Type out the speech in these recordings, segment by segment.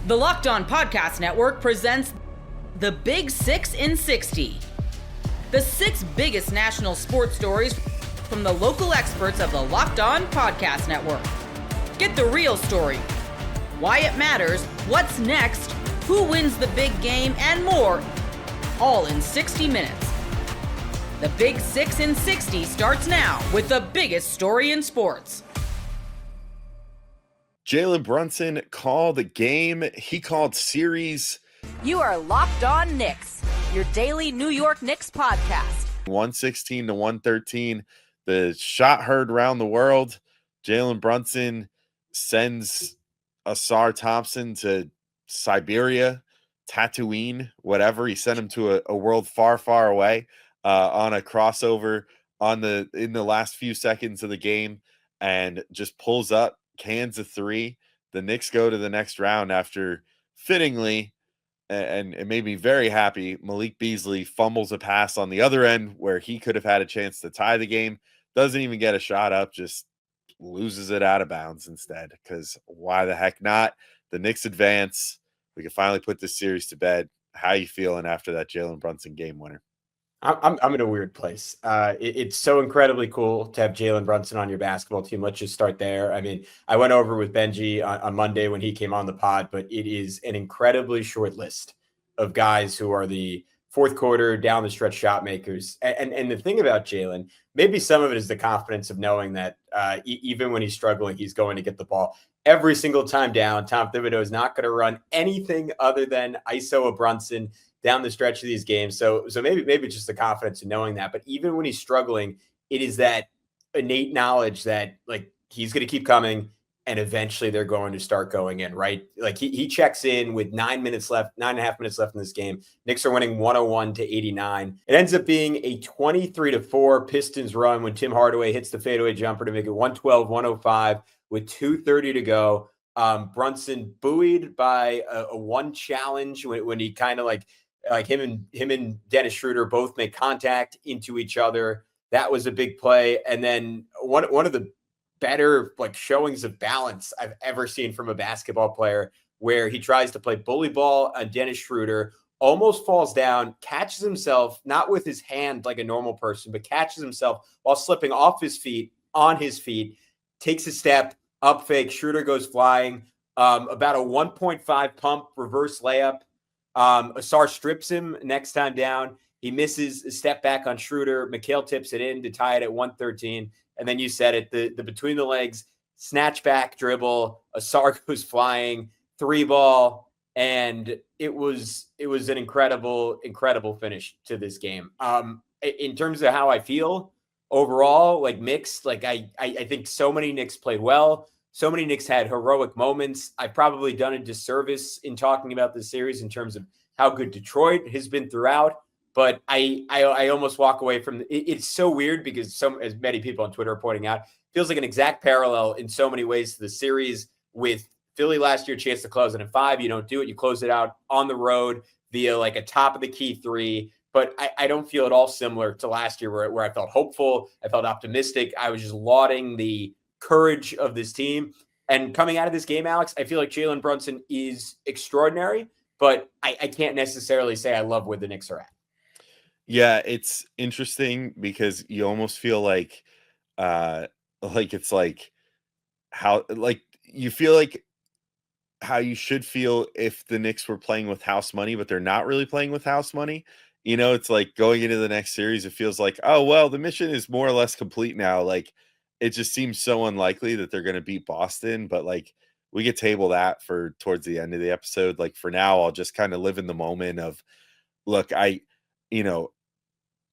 The Locked On Podcast Network presents The Big 6 in 60. The 6 biggest national sports stories from the local experts of the Locked On Podcast Network. Get the real story, why it matters, what's next, who wins the big game, and more, all in 60 minutes. The Big 6 in 60 starts now with the biggest story in sports. Jalen Brunson called the game. He called series. You are Locked On Knicks, your daily New York Knicks podcast. 116 to 113. The shot heard around the world. Jalen Brunson sends Asar Thompson to Siberia, Tatooine, whatever. He sent him to a world far, far away on a crossover in the last few seconds of the game, and just pulls up, cans a three. The Knicks go to the next round after, fittingly, and it made me very happy, Malik Beasley fumbles a pass on the other end where he could have had a chance to tie the game. Doesn't even get a shot up, just loses it out of bounds instead, because why the heck not? The Knicks advance. We can finally put this series to bed. How you feeling after that Jalen Brunson game winner? I'm in a weird place. It's so incredibly cool to have Jalen Brunson on your basketball team. Let's just start there. I mean, I went over with Benji on Monday when he came on the pod, but it is an incredibly short list of guys who are the fourth quarter down the stretch shot makers. And the thing about Jalen, maybe some of it is the confidence of knowing that even when he's struggling, he's going to get the ball every single time down. Tom Thibodeau is not going to run anything other than ISO a Brunson down the stretch of these games. So maybe it's just the confidence in knowing that. But even when he's struggling, it is that innate knowledge that, like, he's going to keep coming and eventually they're going to start going in, right? Like he checks in with 9.5 minutes left in this game. Knicks are winning 101-89. It ends up being a 23-4 Pistons run when Tim Hardaway hits the fadeaway jumper to make it 112-105 with 2:30 to go. Brunson buoyed by a one challenge when he kind of like him and Dennis Schroeder both make contact into each other. That was a big play. And then one of the better showings of balance I've ever seen from a basketball player, where he tries to play bully ball on Dennis Schroeder, almost falls down, catches himself, not with his hand like a normal person, but catches himself while slipping off his feet, on his feet, takes a step, up fake, Schroeder goes flying, about a 1.5 pump reverse layup. Asar strips him next time down. He misses a step back on Schroeder. Mikal tips it in to tie it at 113. And then you said it, the between the legs, snatch back dribble, Asar goes flying, three ball, and it was an incredible finish to this game. In terms of how I feel overall, mixed. I think so many Knicks played well. So many Knicks had heroic moments. I've probably done a disservice in talking about this series in terms of how good Detroit has been throughout. But I almost walk away from it's so weird because as many people on Twitter are pointing out, feels like an exact parallel in so many ways to the series with Philly last year, chance to close it in 5. You don't do it. You close it out on the road via a top of the key 3. But I don't feel at all similar to last year where I felt hopeful. I felt optimistic. I was just lauding the courage of this team. And coming out of this game, Alex, I feel like Jalen Brunson is extraordinary, but I can't necessarily say I love where the Knicks are at. Yeah, it's interesting because you almost feel like it's how you feel like how you should feel if the Knicks were playing with house money, but they're not really playing with house money. You know, it's like going into the next series, it feels like, oh, well, the mission is more or less complete now. It just seems so unlikely that they're going to beat Boston, but we could table that for towards the end of the episode. For now, I'll just kind of live in the moment of, look,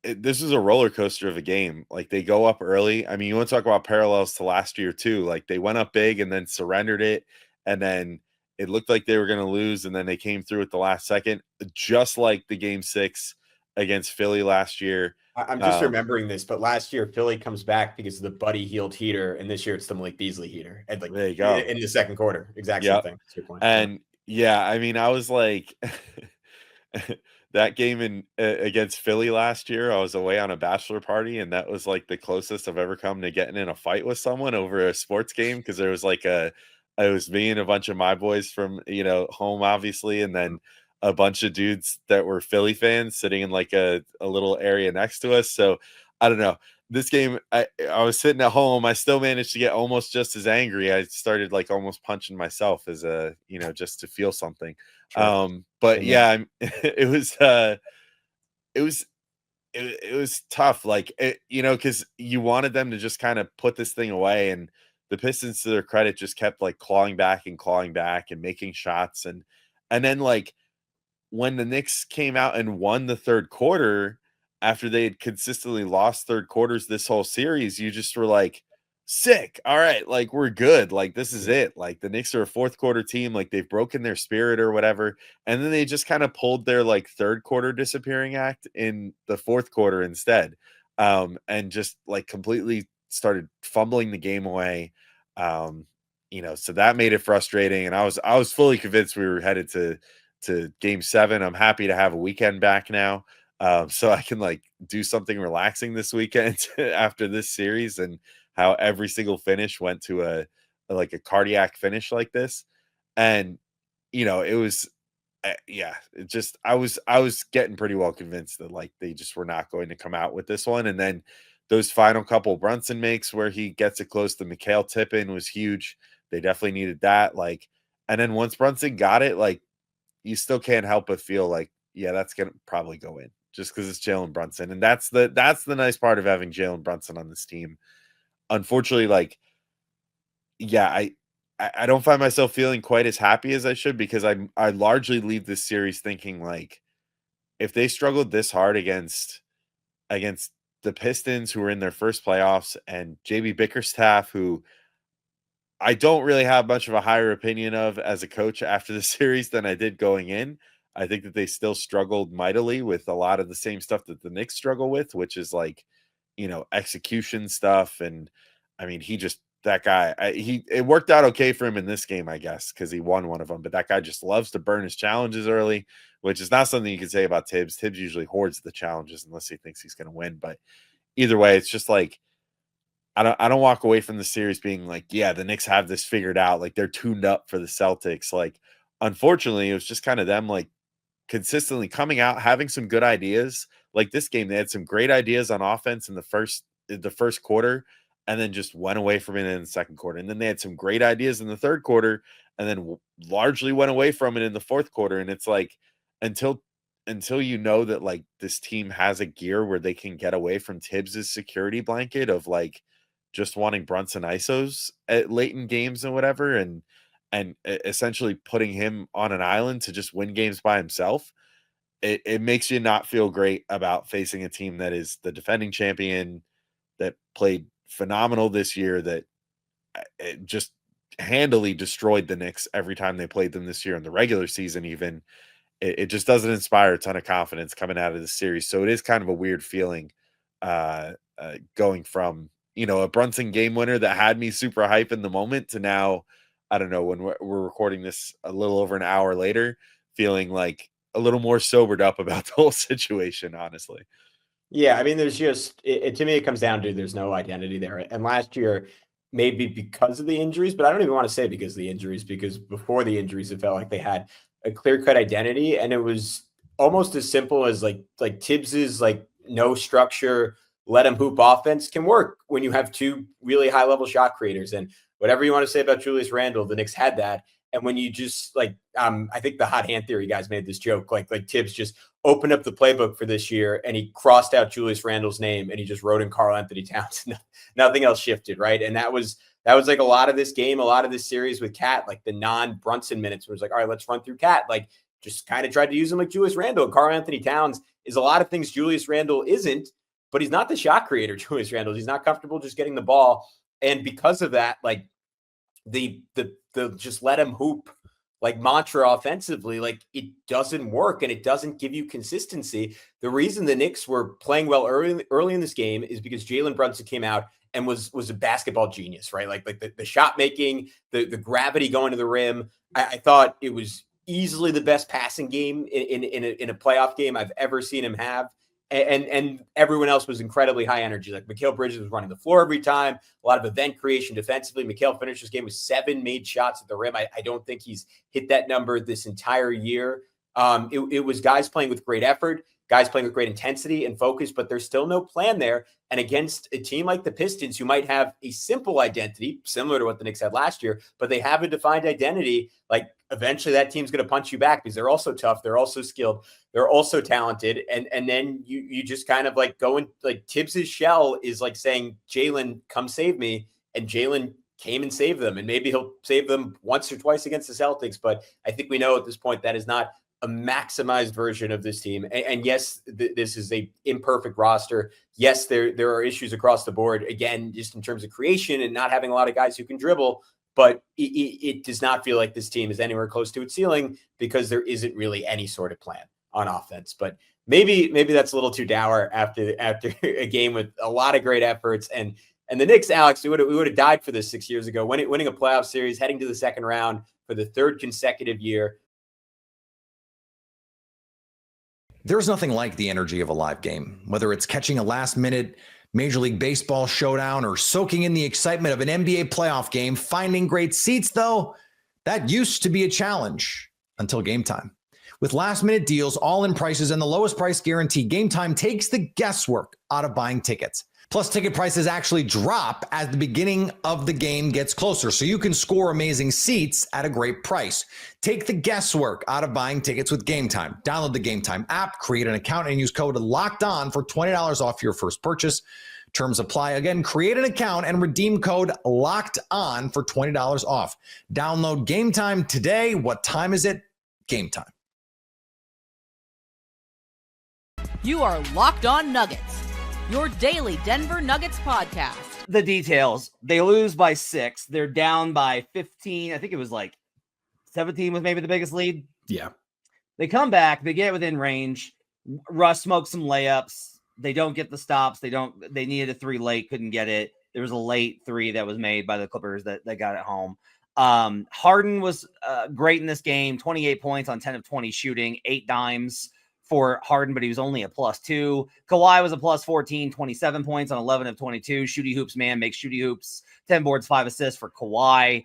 this is a roller coaster of a game. They go up early. I mean, you want to talk about parallels to last year too. They went up big and then surrendered it. And then it looked like they were going to lose. And then they came through at the last second, just like the game 6 against Philly last year. I'm just remembering this, but last year Philly comes back because of the Buddy Hield heater, and this year it's the Malik Beasley heater. And there you go. In the second quarter, exact same thing. That's your point. And yeah, I mean, I was that game against Philly last year, I was away on a bachelor party, and that was the closest I've ever come to getting in a fight with someone over a sports game, because there was a It was me and a bunch of my boys from, home, obviously, and then a bunch of dudes that were Philly fans sitting in like a little area next to us. So I don't know. This game, I was sitting at home. I still managed to get almost just as angry. I started like almost punching myself as just to feel something. Sure. But yeah, it was tough. Like, because you wanted them to just kind of put this thing away, and the Pistons, to their credit, just kept like clawing back and making shots. And then like when the Knicks came out and won the third quarter after they had consistently lost third quarters this whole series, you just were like, sick. All right, like we're good. Like this is it. Like the Knicks are a fourth quarter team. Like they've broken their spirit or whatever. And then they just kind of pulled their like third quarter disappearing act in the fourth quarter instead. And just like completely started fumbling the game away. So that made it frustrating. And I was fully convinced we were headed to game 7. I'm happy to have a weekend back now. So I can like do something relaxing this weekend after this series, and how every single finish went to a cardiac finish like this. And, it was, it just, I was getting pretty well convinced that like, they just were not going to come out with this one. And then those final couple Brunson makes where he gets it close to Mikhail tip-in was huge. They definitely needed that. Like, and then once Brunson got it, like, you still can't help but feel like, yeah, that's going to probably go in just because it's Jalen Brunson. And that's the nice part of having Jalen Brunson on this team. Unfortunately, like, yeah, I don't find myself feeling quite as happy as I should, because I largely leave this series thinking like, if they struggled this hard against the Pistons, who were in their first playoffs, and JB Bickerstaff, who I don't really have much of a higher opinion of as a coach after the series than I did going in. I think that they still struggled mightily with a lot of the same stuff that the Knicks struggle with, which is like, execution stuff. And I mean, that guy, it worked out okay for him in this game, I guess, because he won one of them. But that guy just loves to burn his challenges early, which is not something you can say about Tibbs. Tibbs usually hoards the challenges unless he thinks he's going to win. But either way, it's just like, I don't walk away from the series being like, yeah, the Knicks have this figured out. Like they're tuned up for the Celtics. Like, unfortunately, it was just kind of them like consistently coming out, having some good ideas. Like this game, they had some great ideas on offense in the first quarter, and then just went away from it in the second quarter. And then they had some great ideas in the third quarter, and then largely went away from it in the fourth quarter. And it's like, until you know that like this team has a gear where they can get away from Tibbs's security blanket of like just wanting Brunson ISOs at late in games and whatever, and essentially putting him on an island to just win games by himself, it makes you not feel great about facing a team that is the defending champion, that played phenomenal this year, that it just handily destroyed the Knicks every time they played them this year in the regular season. Even it just doesn't inspire a ton of confidence coming out of the series. So it is kind of a weird feeling going from, a Brunson game winner that had me super hype in the moment to now, I don't know, when we're recording this a little over an hour later, feeling like a little more sobered up about the whole situation, honestly. Yeah, I mean, there's just to me, it comes down to there's no identity there. And last year, maybe because of the injuries, but I don't even want to say because of the injuries, because before the injuries, it felt like they had a clear-cut identity, and it was almost as simple as like Tibbs's like no structure, let him hoop offense can work when you have two really high-level shot creators. And whatever you want to say about Julius Randle, the Knicks had that. And when you just like, I think the hot hand theory guys made this joke, like Tibbs just opened up the playbook for this year and he crossed out Julius Randle's name and he just wrote in Karl-Anthony Towns. Nothing else shifted, right? And that was like a lot of this game, a lot of this series with Cat, like the non-Brunson minutes, where it was like, all right, let's run through Cat. Like just kind of tried to use him like Julius Randle. And Karl-Anthony Towns is a lot of things Julius Randle isn't, but he's not the shot creator, Julius Randle. He's not comfortable just getting the ball. And because of that, like the just let him hoop like mantra offensively, like it doesn't work and it doesn't give you consistency. The reason the Knicks were playing well early in this game is because Jalen Brunson came out and was a basketball genius, right? Like the shot making, the gravity going to the rim. I thought it was easily the best passing game in a playoff game I've ever seen him have. And everyone else was incredibly high energy. Like Mikal Bridges was running the floor every time, a lot of event creation defensively. Mikal finished this game with 7 made shots at the rim. I don't think he's hit that number this entire year. It was guys playing with great effort, guys playing with great intensity and focus, but there's still no plan there. And against a team like the Pistons, who might have a simple identity, similar to what the Knicks had last year, but they have a defined identity, like eventually that team's going to punch you back because they're also tough. They're also skilled. They're also talented. And then you just kind of like go in, like Tibbs's shell is like saying, Jalen, come save me. And Jalen came and saved them. And maybe he'll save them once or twice against the Celtics. But I think we know at this point that is not a maximized version of this team. And yes, this is a imperfect roster. Yes, there are issues across the board, again, just in terms of creation and not having a lot of guys who can dribble, but it does not feel like this team is anywhere close to its ceiling because there isn't really any sort of plan on offense. But maybe that's a little too dour after a game with a lot of great efforts. And the Knicks, Alex, we would have died for this 6 years ago, winning a playoff series, heading to the second round for the 3rd consecutive year. There's nothing like the energy of a live game, whether it's catching a last-minute Major League Baseball showdown or soaking in the excitement of an NBA playoff game. Finding great seats, though, that used to be a challenge until Game Time. With last-minute deals, all-in prices, and the lowest price guarantee, Game Time takes the guesswork out of buying tickets. Plus, ticket prices actually drop as the beginning of the game gets closer, so you can score amazing seats at a great price. Take the guesswork out of buying tickets with Game Time. Download the Game Time app, create an account, and use code LOCKEDON for $20 off your first purchase. Terms apply. Again, create an account and redeem code LOCKEDON for $20 off. Download Game Time today. What time is it? Game Time. You are Locked On Nuggets, your daily Denver Nuggets podcast. The details. They lose by 6. They're down by 15. I think it was like 17 was maybe the biggest lead. Yeah. They come back. They get within range. Russ smokes some layups. They don't get the stops. They needed a 3 late, couldn't get it. There was a late 3 that was made by the Clippers that got it home. Harden was great in this game. 28 points on 10 of 20 shooting, 8 dimes for Harden, but he was only a +2. Kawhi was a +14, 27 points on 11 of 22. Shooty hoops, man, makes shooty hoops. 10 boards, 5 assists for Kawhi.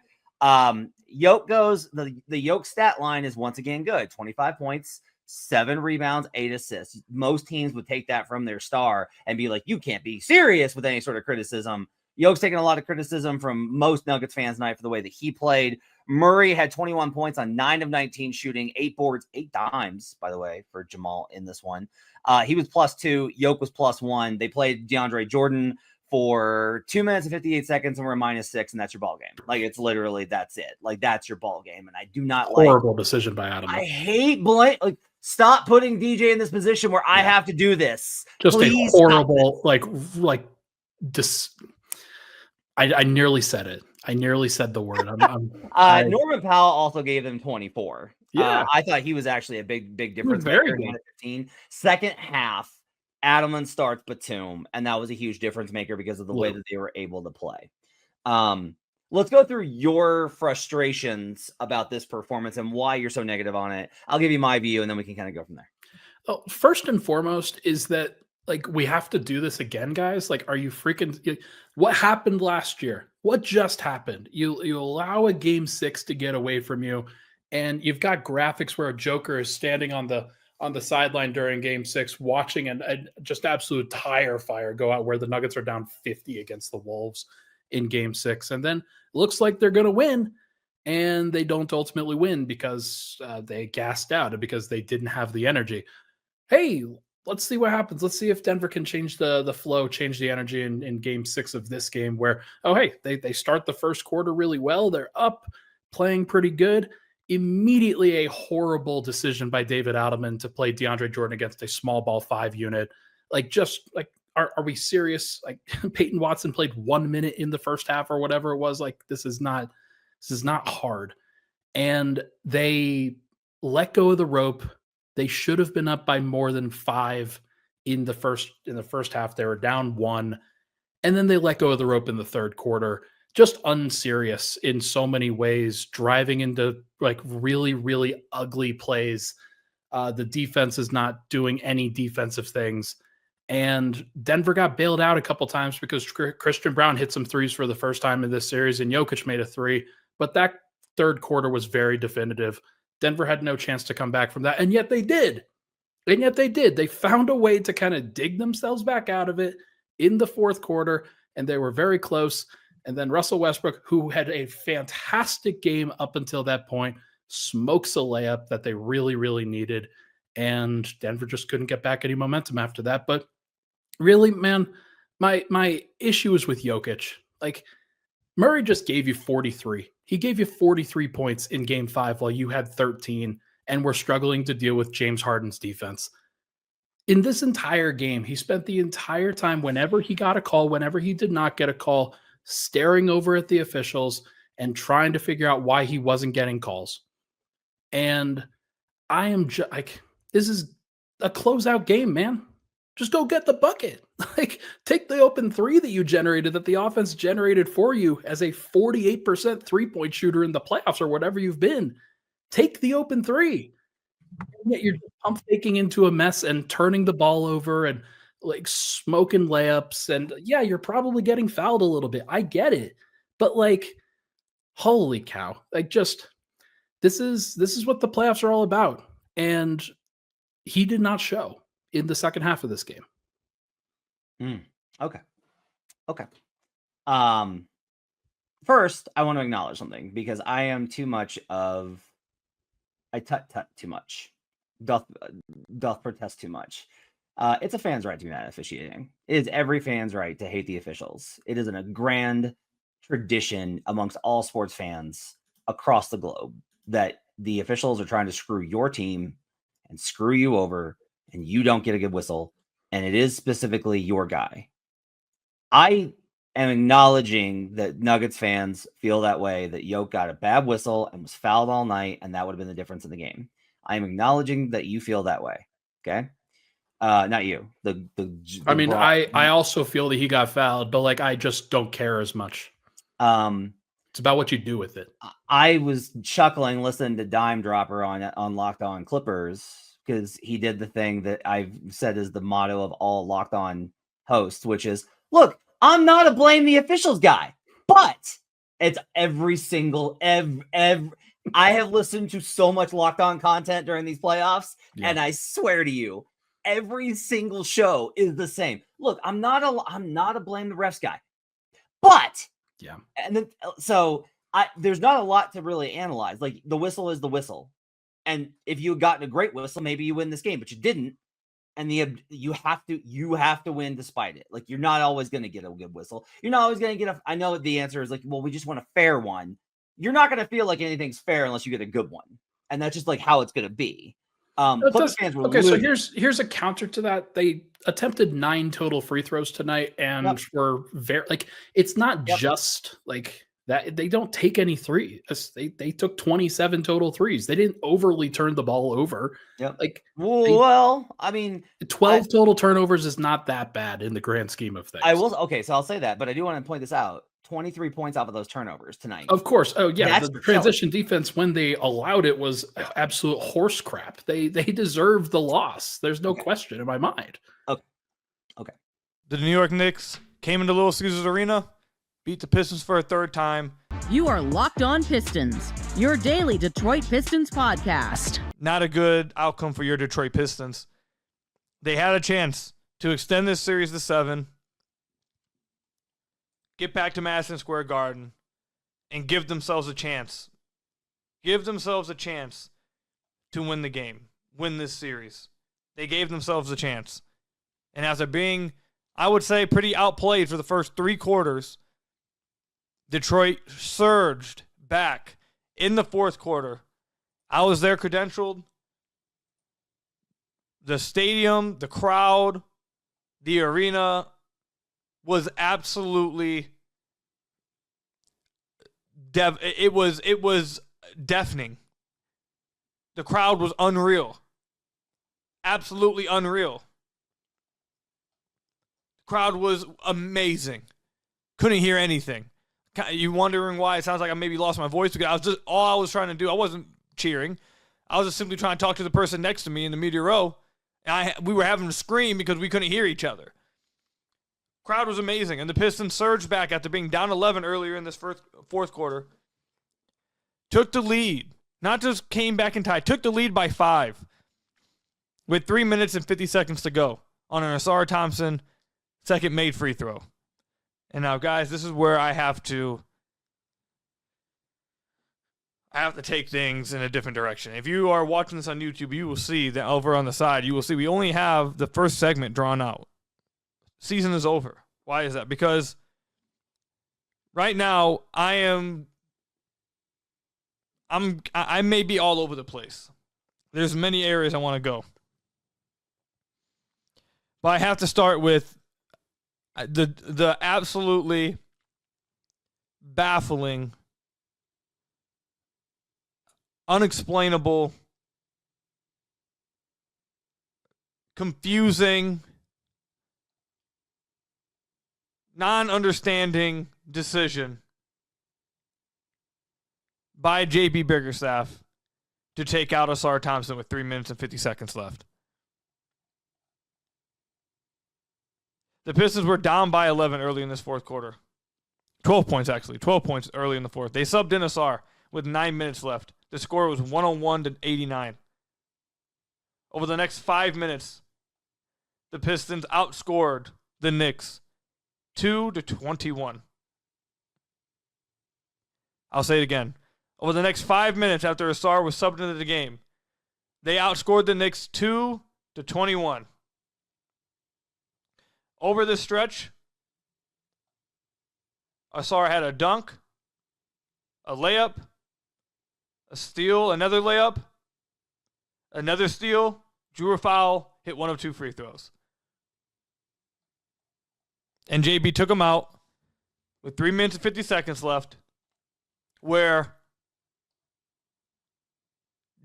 Yoke goes, the Yoke stat line is once again good. 25 points, 7 rebounds, 8 assists. Most teams would take that from their star and be like, you can't be serious with any sort of criticism. Yoke's taking a lot of criticism from most Nuggets fans tonight for the way that he played. Murray had 21 points on 9 of 19 shooting, 8 boards, 8 dimes, by the way, for Jamal in this one. He was +2. Yoke was +1. They played DeAndre Jordan for 2 minutes and 58 seconds and we're -6, and that's your ball game. Like, it's literally, that's it. Like, that's your ball game. And I do not horrible decision by Adam. I hate like, stop putting DJ in this position where I have to do this. Just Please a horrible, I nearly said it. I nearly said the word. Norman Powell also gave them 24. Yeah. I thought he was actually a big difference. Very maker. 15. Second half, Adelman starts Batum, and that was a huge difference maker because of the way that they were able to play. Let's go through your frustrations about this performance and why you're so negative on it. I'll give you my view, and then we can kind of go from there. Oh, first and foremost is that, like, we have to do this again, guys. Like, are you freaking? What happened last year? What just happened? You allow a game 6 to get away from you, and you've got graphics where a Joker is standing on the sideline during game 6, watching a just absolute tire fire go out where the Nuggets are down 50 against the Wolves in game 6, and then it looks like they're going to win, and they don't ultimately win because they gassed out and because they didn't have the energy. Hey, let's see what happens. Let's see if Denver can change the flow, change the energy in game 6 of this game where, they start the first quarter really well. They're up, playing pretty good. Immediately a horrible decision by David Adelman to play DeAndre Jordan against a small ball 5 unit. Are we serious? Like, Peyton Watson played 1 minute in the first half or whatever it was. Like, this is not hard. And they let go of the rope. They should have been up by more than 5 in the first half. They were down 1, and then they let go of the rope in the third quarter. Just unserious in so many ways, driving into like really, really ugly plays. The defense is not doing any defensive things. And Denver got bailed out a couple times because Christian Brown hit some threes for the first time in this series, and Jokic made a three. But that third quarter was very definitive. Denver had no chance to come back from that, and yet they did. They found a way to kind of dig themselves back out of it in the fourth quarter, and they were very close. And then Russell Westbrook, who had a fantastic game up until that point, smokes a layup that they really, really needed. And Denver just couldn't get back any momentum after that. But really, man, my issue is with Jokic. Like, Murray just gave you 43. He gave you 43 points in game 5 while you had 13 and were struggling to deal with James Harden's defense. In this entire game, he spent the entire time, whenever he got a call, whenever he did not get a call, staring over at the officials and trying to figure out why he wasn't getting calls. And I am like, this is a closeout game, man. Just go get the bucket. Like, take the open three that you generated, that the offense generated for you as a 48% three-point shooter in the playoffs or whatever you've been. Take the open three. And yet you're pump faking into a mess and turning the ball over and like smoking layups. And yeah, you're probably getting fouled a little bit. I get it. But like, holy cow. Like, just this is what the playoffs are all about. And he did not show in the second half of this game. Okay. First, I want to acknowledge something because I am too much of I tut too much. Doth protest too much. It's a fan's right to be mad at officiating. It is every fan's right to hate the officials. It is a grand tradition amongst all sports fans across the globe that the officials are trying to screw your team and screw you over, and you don't get a good whistle, and it is specifically your guy. I am acknowledging that Nuggets fans feel that way, that Yoke got a bad whistle and was fouled all night, and that would have been the difference in the game. I am acknowledging that you feel that way. Okay. Not you. I mean, I also feel that he got fouled, but like, I just don't care as much. It's about what you do with it. I was chuckling listening to Dime Dropper on Locked On Clippers because he did the thing that I've said is the motto of all Locked On hosts, which is, look, I'm not a blame the officials guy, but it's every single I have listened to so much Locked On content during these playoffs, and I swear to you, every single show is the same. Look, I'm not a blame the refs guy, but and then there's not a lot to really analyze. Like, the whistle is the whistle, and if you had gotten a great whistle, maybe you win this game, but you didn't. And you have to win despite it. Like, you're not always going to get a good whistle. You're not always going to get I know the answer is like, well, we just want a fair one. You're not going to feel like anything's fair unless you get a good one. And that's just like how it's going to be. Fans were okay, so here's a counter to that. They attempted 9 total free throws tonight and were very like, it's not just like that. They don't take any three. They took 27 total threes. They didn't overly turn the ball over. Like, well, I mean, 12 total turnovers is not that bad in the grand scheme of things. So I'll say that, but I do want to point this out. 23 points off of those turnovers tonight. Of course. Oh yeah. The transition defense, when they allowed it, was absolute horse crap. They deserved the loss. There's no question in my mind. Okay. The New York Knicks came into Little Caesars Arena, beat the Pistons for a third time. You are Locked On Pistons, your daily Detroit Pistons podcast. Not a good outcome for your Detroit Pistons. They had a chance to extend this series to 7, get back to Madison Square Garden, and give themselves a chance. Give themselves a chance to win the game, win this series. They gave themselves a chance. And after being, I would say, pretty outplayed for the first 3 quarters, Detroit surged back in the fourth quarter. I was there credentialed. The stadium, the crowd, the arena was absolutely it was deafening. The crowd was unreal. Absolutely unreal. The crowd was amazing. Couldn't hear anything. You wondering why it sounds like I maybe lost my voice? Because all I was trying to do, I wasn't cheering. I was just simply trying to talk to the person next to me in the media row We were having to scream because we couldn't hear each other. Crowd was amazing, and the Pistons surged back after being down 11 earlier in this fourth quarter. Took the lead. Not just came back and tied. Took the lead by 5 with 3 minutes and 50 seconds to go on an Asar Thompson second made free throw. And now, guys, this is where I have to take things in a different direction. If you are watching this on YouTube, you will see that over on the side, you will see we only have the first segment drawn out. Season is over. Why is that? Because right now I may be all over the place. There's many areas I want to go. But I have to start with the absolutely baffling, unexplainable, confusing, non-understanding decision by JB Bickerstaff to take out Asar Thompson with 3 minutes and 50 seconds left. The Pistons were down by 11 early in this fourth quarter. 12 points, actually. 12 points early in the fourth. They subbed in Asar with 9 minutes left. The score was 101-89. Over the next 5 minutes, the Pistons outscored the Knicks 2-21. I'll say it again. Over the next 5 minutes after Asar was subbed into the game, they outscored the Knicks 2-21. Over this stretch, Asar had a dunk, a layup, a steal, another layup, another steal, drew a foul, hit 1 of 2 free throws. And JB took him out with 3 minutes and 50 seconds left, where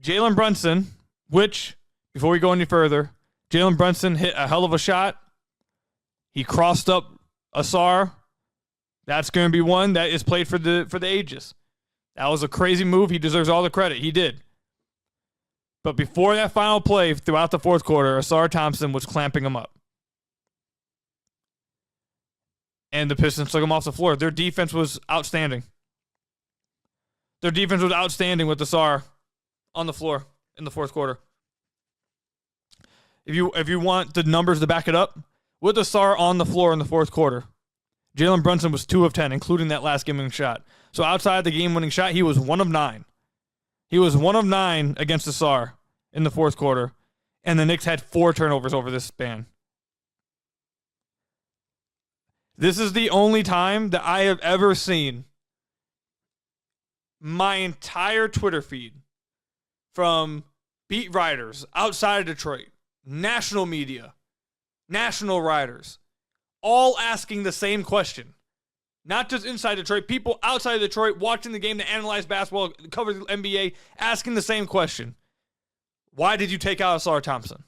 Jalen Brunson, which, before we go any further, Jalen Brunson hit a hell of a shot. He crossed up Asar. That's going to be one that is played for the ages. That was a crazy move. He deserves all the credit. He did. But before that final play, throughout the fourth quarter, Asar Thompson was clamping him up. And the Pistons took him off the floor. Their defense was outstanding. Their defense was outstanding with Asar on the floor in the fourth quarter. If you want the numbers to back it up, with Asar on the floor in the fourth quarter, Jalen Brunson was 2 of 10, including that last game-winning shot. So outside the game-winning shot, he was 1 of 9. He was 1 of 9 against Asar in the fourth quarter, and the Knicks had 4 turnovers over this span. This is the only time that I have ever seen my entire Twitter feed from beat writers outside of Detroit, national media, national writers, all asking the same question. Not just inside Detroit, people outside of Detroit watching the game to analyze basketball, cover the NBA, asking the same question. Why did you take out Asar Thompson?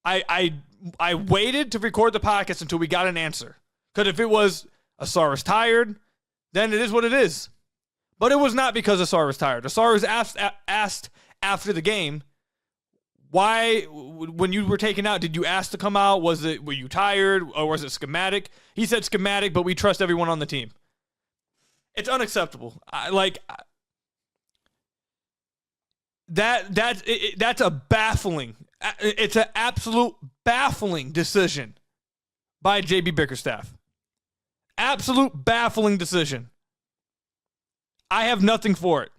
I waited to record the podcast until we got an answer. Because if it was Asar is tired, then it is what it is. But it was not because Asar was tired. Asar was asked after the game, why, when you were taken out, did you ask to come out? Were you tired, or was it schematic? He said schematic, but we trust everyone on the team. It's unacceptable. That's a baffling. It's an absolute baffling decision by JB Bickerstaff. Absolute baffling decision. I have nothing for it.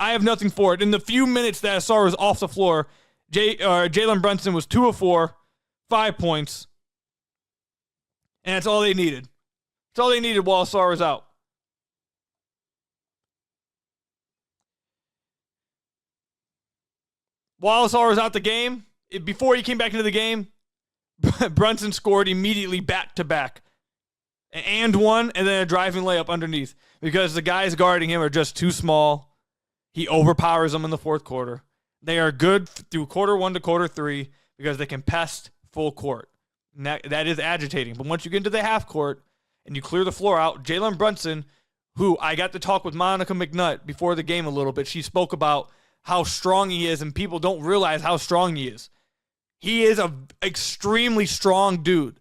I have nothing for it. In the few minutes that Asar was off the floor, Jalen Brunson was 2 of 4, 5 points. And that's all they needed. That's all they needed while Asar was out. While Asar was out the game, before he came back into the game, Brunson scored immediately back-to-back. And one, and then a driving layup underneath. Because the guys guarding him are just too small. He overpowers them in the fourth quarter. They are good through quarter 1 to quarter 3 because they can pest full court. And that is agitating. But once you get into the half court and you clear the floor out, Jalen Brunson, who I got to talk with Monica McNutt before the game a little bit, she spoke about how strong he is, and people don't realize how strong he is. He is a extremely strong dude.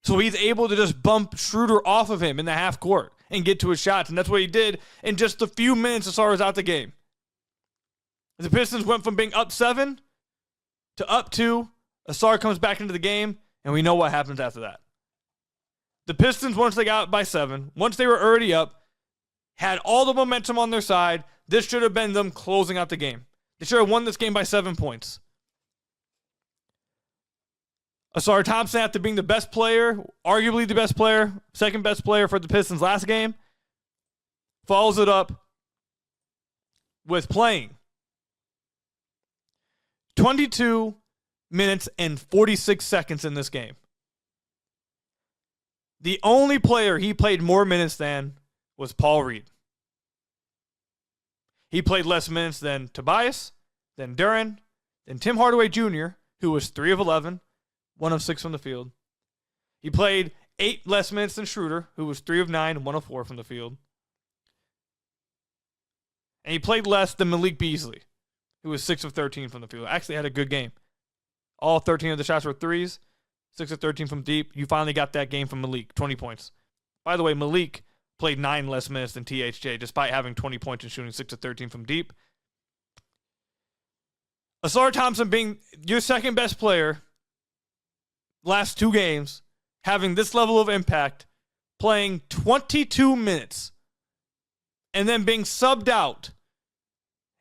So he's able to just bump Schroeder off of him in the half court and get to his shots, and that's what he did in just a few minutes. Ausar was out the game. The Pistons went from being up 7 to up 2. Ausar comes back into the game, and we know what happens after that. The Pistons, once they got by 7, once they were already up, had all the momentum on their side. This should have been them closing out the game. They should have won this game by 7 points. Ausar Thompson, after being the best player, arguably the best player, second best player for the Pistons last game, follows it up with playing 22 minutes and 46 seconds in this game. The only player he played more minutes than was Paul Reed. He played less minutes than Tobias, than Duren, than Tim Hardaway Jr., who was 3 of 11, 1 of 6 from the field. He played 8 less minutes than Schroeder, who was 3 of 9, 1 of 4 from the field. And he played less than Malik Beasley, who was 6 of 13 from the field. Actually had a good game. All 13 of the shots were threes, 6 of 13 from deep. You finally got that game from Malik, 20 points. By the way, Malik played 9 less minutes than THJ, despite having 20 points and shooting 6 of 13 from deep. Ausar Thompson being your second best player last 2 games, having this level of impact, playing 22 minutes, and then being subbed out,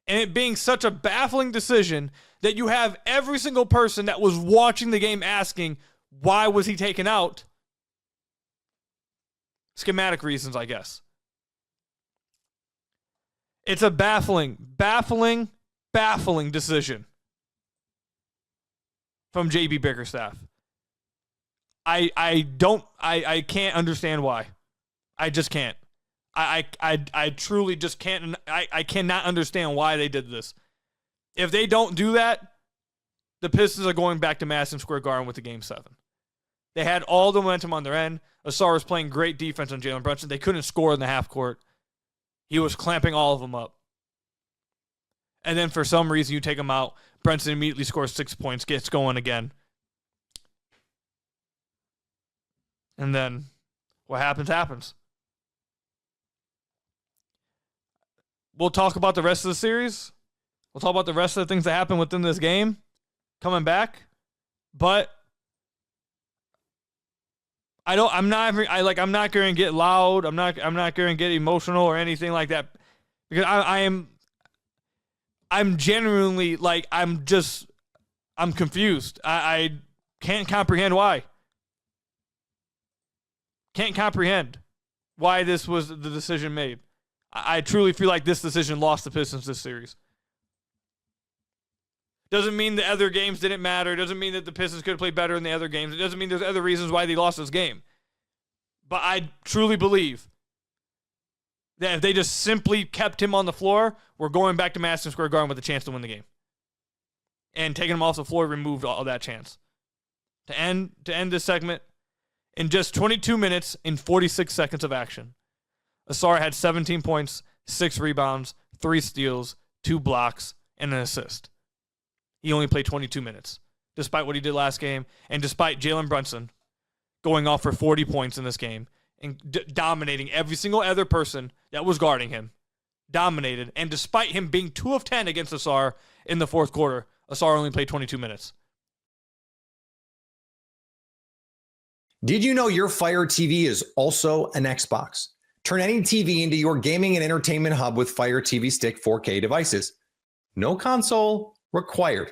and it being such a baffling decision that you have every single person that was watching the game asking, why was he taken out? Schematic reasons, I guess. It's a baffling decision from JB Bickerstaff. I can't understand why. I just can't. I truly just can't. I cannot understand why they did this. If they don't do that, the Pistons are going back to Madison Square Garden with the Game 7. They had all the momentum on their end. Ausar was playing great defense on Jalen Brunson. They couldn't score in the half court. He was clamping all of them up. And then for some reason, you take him out. Brunson immediately scores 6 points, gets going again. And then what happens. We'll talk about the rest of the series. We'll talk about the rest of the things that happened within this game coming back. But I'm not going to get loud. I'm not going to get emotional or anything like that, because I'm genuinely I'm confused. I can't comprehend why. Can't comprehend why this was the decision made. I truly feel like this decision lost the Pistons this series. Doesn't mean the other games didn't matter. Doesn't mean that the Pistons could have played better in the other games. It doesn't mean there's other reasons why they lost this game. But I truly believe that if they just simply kept him on the floor, we're going back to Madison Square Garden with a chance to win the game. And taking him off the floor removed all that chance. To end this segment, in just 22 minutes and 46 seconds of action, Ausar had 17 points, 6 rebounds, 3 steals, 2 blocks, and an assist. He only played 22 minutes, despite what he did last game, and despite Jalen Brunson going off for 40 points in this game and dominating every single other person that was guarding him. Dominated, and despite him being 2 of 10 against Ausar in the fourth quarter, Ausar only played 22 minutes. Did you know your Fire TV is also an Xbox? Turn any TV into your gaming and entertainment hub with Fire TV Stick 4K devices. No console required.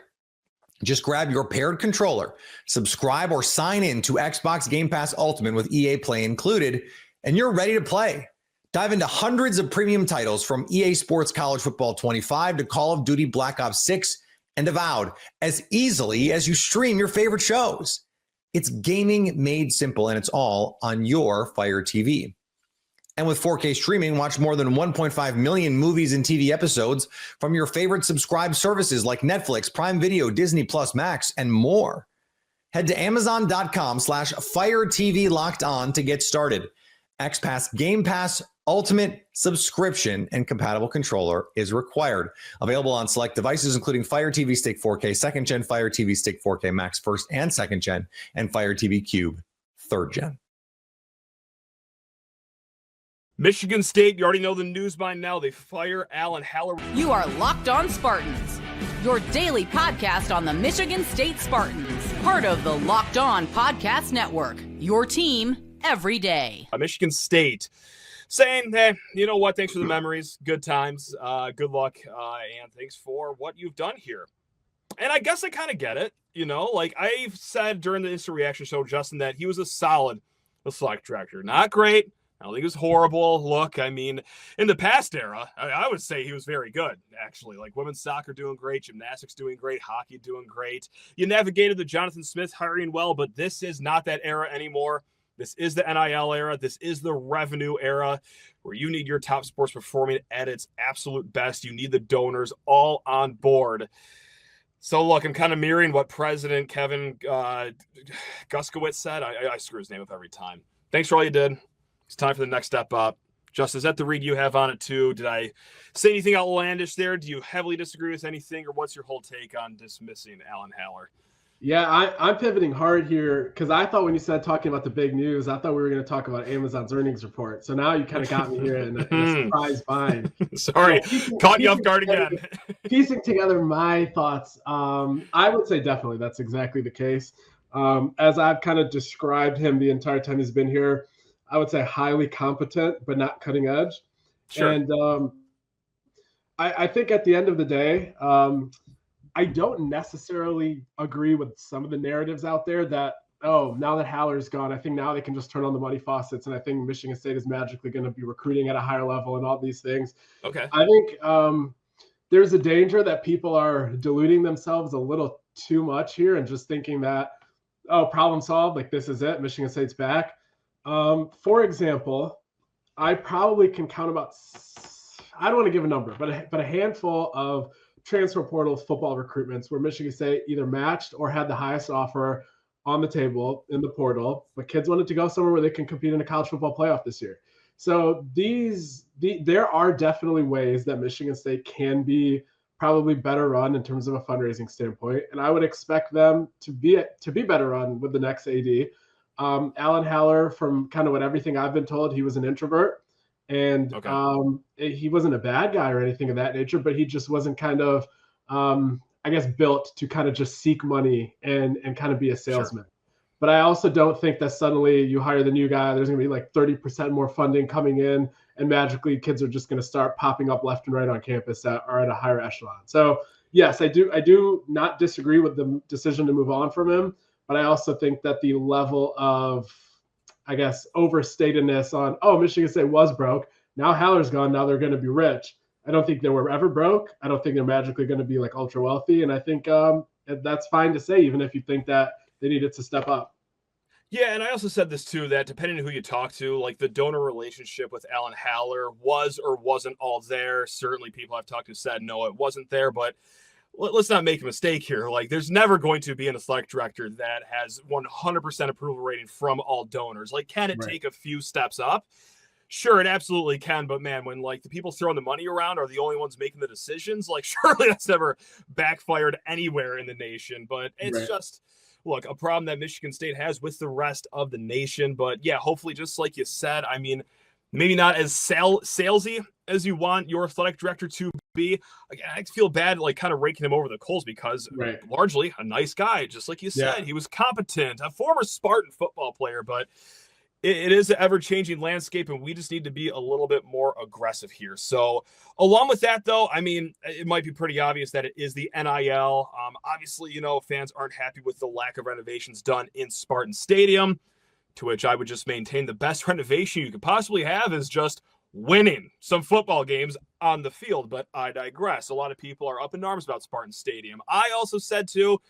Just grab your paired controller, subscribe or sign in to Xbox Game Pass Ultimate with EA Play included, and you're ready to play. Dive into hundreds of premium titles from EA Sports College Football 25 to Call of Duty Black Ops 6 and Avowed as easily as you stream your favorite shows. It's gaming made simple, and it's all on your Fire TV. And with 4K streaming, watch more than 1.5 million movies and TV episodes from your favorite subscribed services like Netflix, Prime Video, Disney Plus, Max, and more. Head to Amazon.com/FireTV Locked On to get started. XPass Game Pass Ultimate subscription and compatible controller is required. Available on select devices, including Fire TV Stick 4K 2nd Gen, Fire TV Stick 4K Max 1st and 2nd Gen, and Fire TV Cube 3rd Gen. Michigan State, you already know the news by now. They fire Alan Haller. You are Locked On Spartans, your daily podcast on the Michigan State Spartans, part of the Locked On Podcast Network, your team every day. Michigan State saying, hey, you know what? Thanks for the memories. Good times. Good luck. And thanks for what you've done here. And I guess I kind of get it. You know, like I've said during the instant reaction show, Justin, that he was a solid select director. Not great. I don't think it was horrible. Look, I mean, in the past era, I would say he was very good, actually. Like women's soccer doing great, gymnastics doing great, hockey doing great. You navigated the Jonathan Smith hiring well, but this is not that era anymore. This is the NIL era. This is the revenue era where you need your top sports performing at its absolute best. You need the donors all on board. So, look, I'm kind of mirroring what President Kevin Guskowitz said. I screw his name up every time. Thanks for all you did. It's time for the next step up. Justin, is that the read you have on it, too? Did I say anything outlandish there? Do you heavily disagree with anything, or what's your whole take on dismissing Alan Haller? Yeah, I'm pivoting hard here because I thought when you said talking about the big news, I thought we were going to talk about Amazon's earnings report. So now you kind of got me here in a surprise bind. Sorry, caught you off guard again. Piecing together my thoughts, I would say definitely that's exactly the case. As I've kind of described him the entire time he's been here, I would say highly competent, but not cutting edge. Sure. And I think at the end of the day, I don't necessarily agree with some of the narratives out there that, oh, now that Haller's gone, I think now they can just turn on the money faucets, and I think Michigan State is magically going to be recruiting at a higher level and all these things. Okay. I think there's a danger that people are deluding themselves a little too much here and just thinking that, oh, problem solved, like this is it, Michigan State's back. For example, I probably can count about, I don't want to give a number, but a handful of transfer portal football recruitments where Michigan State either matched or had the highest offer on the table in the portal, but kids wanted to go somewhere where they can compete in a college football playoff this year. So there are definitely ways that Michigan State can be probably better run in terms of a fundraising standpoint, and I would expect them to be better run with the next AD. Alan Haller, from kind of everything I've been told, he was an introvert. And he wasn't a bad guy or anything of that nature, but he just wasn't kind of, I guess, built to kind of just seek money and kind of be a salesman. Sure. But I also don't think that suddenly you hire the new guy, there's going to be like 30% more funding coming in, and magically kids are just going to start popping up left and right on campus that are at a higher echelon. So yes, I do not disagree with the decision to move on from him, but I also think that the level of, I guess, overstatedness on, oh, Michigan State was broke. Now Haller's gone. Now they're going to be rich. I don't think they were ever broke. I don't think they're magically going to be like ultra wealthy. And I think that's fine to say, even if you think that they needed to step up. Yeah, and I also said this too, that depending on who you talk to, like the donor relationship with Alan Haller was or wasn't all there. Certainly people I've talked to said, no, it wasn't there. But let's not make a mistake here. Like, there's never going to be an athletic director that has 100% approval rating from all donors. Like, can it take a few steps up? Sure, it absolutely can. But man, when like the people throwing the money around are the only ones making the decisions, like surely that's never backfired anywhere in the nation. But it's just, look, a problem that Michigan State has with the rest of the nation. But yeah, hopefully, just like you said, I mean, maybe not as salesy as you want your athletic director to be. Again, I feel bad, like kind of raking him over the coals because largely a nice guy, just like you said. He was competent, a former Spartan football player, but it is an ever-changing landscape, and we just need to be a little bit more aggressive here. So along with that, though, I mean, it might be pretty obvious that it is the NIL. Obviously, you know, fans aren't happy with the lack of renovations done in Spartan Stadium, to which I would just maintain the best renovation you could possibly have is just winning some football games on the field. But I digress. A lot of people are up in arms about Spartan Stadium. I also said, too,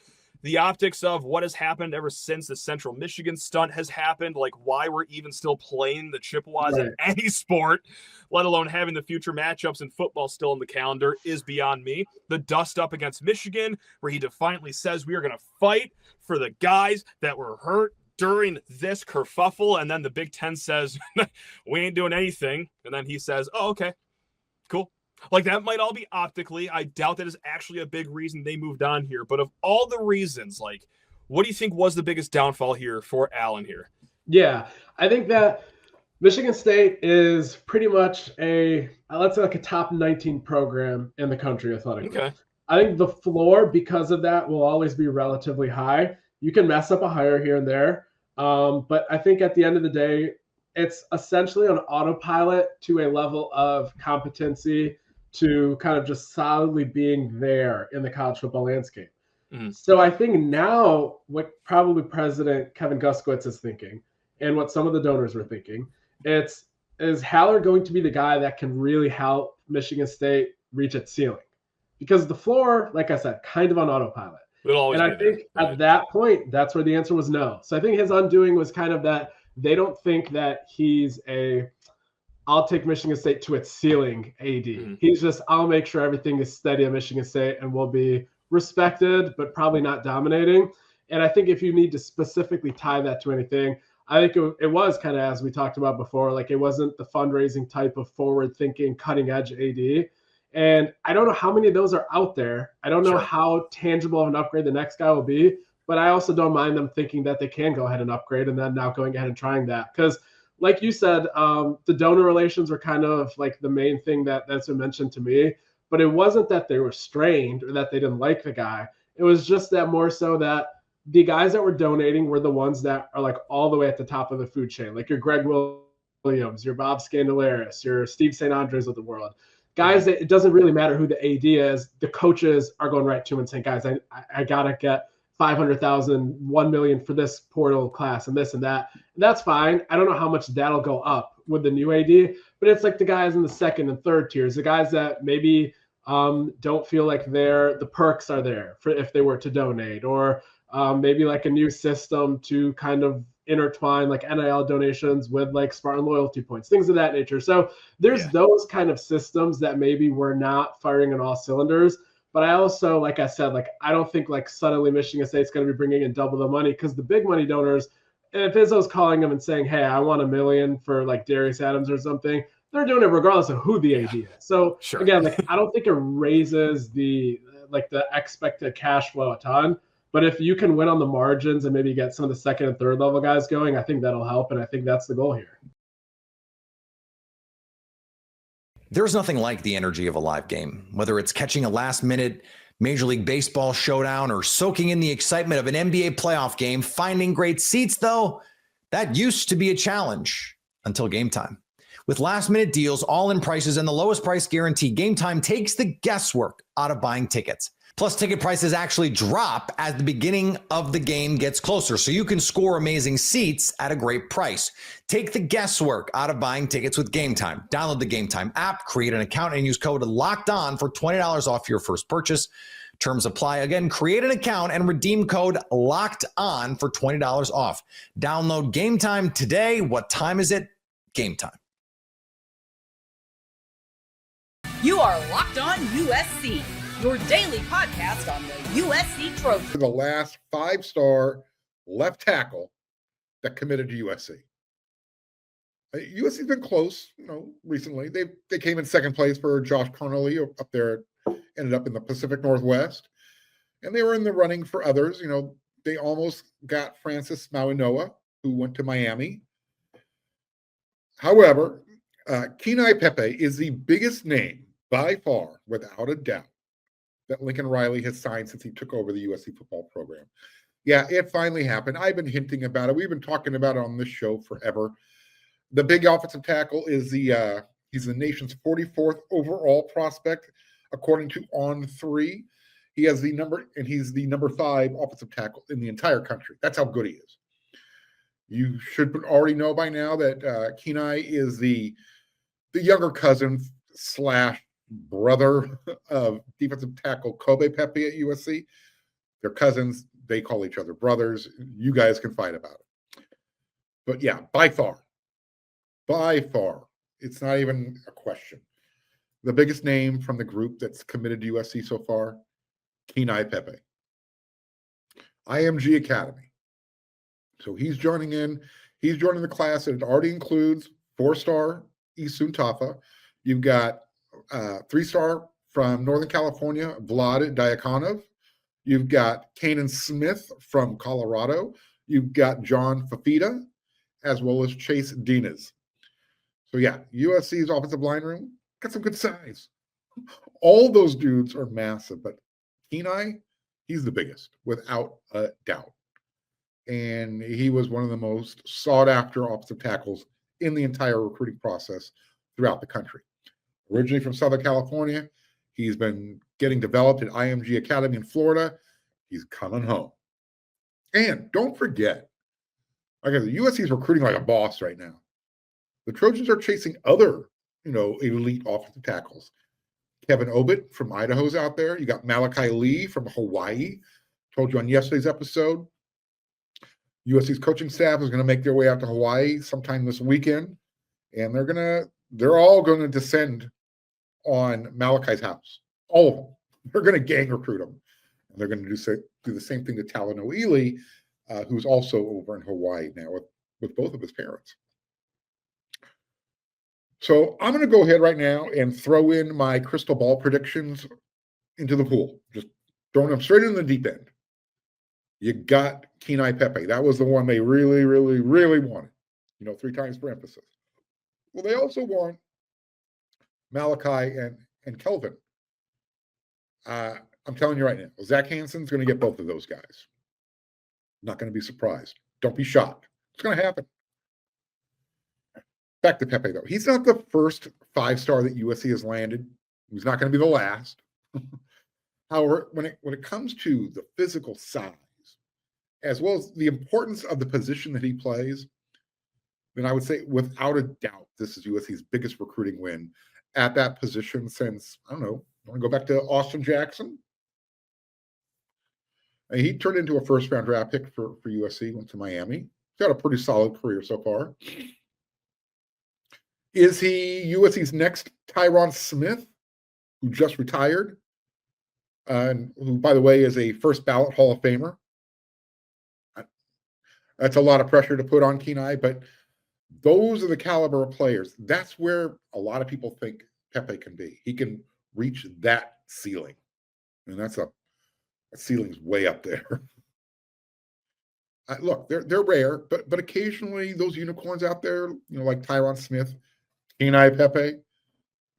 the optics of what has happened ever since the Central Michigan stunt has happened, like why we're even still playing the Chippewas in any sport, let alone having the future matchups in football still in the calendar, is beyond me. The dust up against Michigan, where he defiantly says we are going to fight for the guys that were hurt during this kerfuffle, and then the Big Ten says, we ain't doing anything. And then he says, oh, okay, cool. Like, that might all be optically. I doubt that is actually a big reason they moved on here. But of all the reasons, like, what do you think was the biggest downfall here for Alan here? Yeah, I think that Michigan State is pretty much let's say like a top 19 program in the country athletically. Okay. I think the floor, because of that, will always be relatively high. You can mess up a hire here and there. But I think at the end of the day, it's essentially on autopilot to a level of competency to kind of just solidly being there in the college football landscape. Mm-hmm. So I think now what probably President Kevin Guskowitz is thinking, and what some of the donors were thinking, is Haller going to be the guy that can really help Michigan State reach its ceiling? Because the floor, like I said, kind of on autopilot. And I think at that point, that's where the answer was no. So I think his undoing was kind of that they don't think that he's I'll take Michigan State to its ceiling AD. Mm-hmm. He's just, I'll make sure everything is steady at Michigan State and will be respected, but probably not dominating. And I think if you need to specifically tie that to anything, I think it was kind of, as we talked about before, like it wasn't the fundraising type of forward-thinking, cutting-edge AD. And I don't know how many of those are out there. I don't know how tangible of an upgrade the next guy will be, but I also don't mind them thinking that they can go ahead and upgrade and then now going ahead and trying that. Because like you said, the donor relations were kind of like the main thing that's been mentioned to me, but it wasn't that they were strained or that they didn't like the guy. It was just that more so that the guys that were donating were the ones that are like all the way at the top of the food chain, like your Greg Williams, your Bob Scandalaris, your Steve St. Andres of the world. Guys, that it doesn't really matter who the AD is. The coaches are going right to him and saying, guys, I got to get 500,000, 1 million for this portal class and this and that. And that's fine. I don't know how much that'll go up with the new AD, but it's like the guys in the second and third tiers, the guys that maybe don't feel like the perks are there for if they were to donate, or maybe like a new system to kind of intertwine like NIL donations with like Spartan loyalty points, things of that nature. So there's those kind of systems that maybe we're not firing on all cylinders. But I also, like I said, like I don't think like suddenly Michigan State's going to be bringing in double the money, because the big money donors, if Izzo's calling them and saying, hey, I want $1 million for like Darius Adams or something, they're doing it regardless of who the AD is. So again, like I don't think it raises the expected cash flow a ton. But if you can win on the margins and maybe get some of the second and third level guys going, I think that'll help. And I think that's the goal here. There's nothing like the energy of a live game, whether it's catching a last-minute Major League Baseball showdown or soaking in the excitement of an NBA playoff game. Finding great seats, though, that used to be a challenge until Game Time. With last-minute deals, all-in prices, and the lowest price guarantee, Game Time takes the guesswork out of buying tickets. Plus, ticket prices actually drop as the beginning of the game gets closer, so you can score amazing seats at a great price. Take the guesswork out of buying tickets with Game Time. Download the Game Time app, create an account, and use code LOCKEDON for $20 off your first purchase. Terms apply. Again, create an account and redeem code LOCKEDON for $20 off. Download Game Time today. What time is it? Game Time. You are Locked On USC, your daily podcast on the USC Trophy. The last 5-star left tackle that committed to USC. USC's been close, recently. They came in second place for Josh Connolly up there, ended up in the Pacific Northwest. And they were in the running for others. They almost got Francis Mauigoa, who went to Miami. However, Kenai Pepe is the biggest name by far, without a doubt, that Lincoln Riley has signed since he took over the USC football program. Yeah, it finally happened. I've been hinting about it. We've been talking about it on this show forever. The big offensive tackle is he's the nation's 44th overall prospect, according to On3. He has he's the number 5 offensive tackle in the entire country. That's how good he is. You should already know by now that Kenai is the younger cousin / brother of defensive tackle Kobe Pepe at USC. They're cousins. They call each other brothers. You guys can fight about it. But yeah, by far, it's not even a question. The biggest name from the group that's committed to USC so far, Kenai Pepe. IMG Academy. So he's joining in. He's joining the class, and it already includes 4-star Isun Tafa. You've got 3-star from Northern California, Vlad Diakonov. You've got Kanan Smith from Colorado. You've got John Fafita, as well as Chase Dinas. So yeah, USC's offensive line room got some good size. All those dudes are massive, but Kenai, he's the biggest, without a doubt. And he was one of the most sought-after offensive tackles in the entire recruiting process throughout the country. Originally from Southern California, he's been getting developed at IMG Academy in Florida. He's coming home. And don't forget, like I said, USC is recruiting like a boss right now. The Trojans are chasing other, elite offensive tackles. Kevin Obit from Idaho's out there. You got Malachi Lee from Hawaii. Told you on yesterday's episode. USC's coaching staff is going to make their way out to Hawaii sometime this weekend, and they're all going to descend on Malachi's house. All of them. They're going to gang recruit him, and they're going to do the same thing to Talanoa Ely, who's also over in Hawaii now with both of his parents. So I'm going to go ahead right now and throw in my crystal ball predictions into the pool. Just throwing them straight in the deep end. You got Kenai Pepe. That was the one they really, really, really wanted. 3 times for emphasis. Well, they also want Malachi and Kelvin. I'm telling you right now, Zach Hansen's going to get both of those guys. Not going to be surprised. Don't be shocked. It's going to happen. Back to Pepe, though. He's not the first 5-star that USC has landed. He's not going to be the last. However, when it comes to the physical size, as well as the importance of the position that he plays, then I would say without a doubt, this is USC's biggest recruiting win at that position since, I don't know, I want to go back to Austin Jackson. And he turned into a first-round draft pick for USC, went to Miami. He's got a pretty solid career so far. Is he USC's next Tyron Smith, who just retired, and who, by the way, is a first-ballot Hall of Famer? That's a lot of pressure to put on Kenai, but those are the caliber of players. That's where a lot of people think Pepe can be. He can reach that ceiling, and that ceiling's way up there. Look, they're rare, but occasionally those unicorns out there, like Tyron Smith, Kenai Pepe,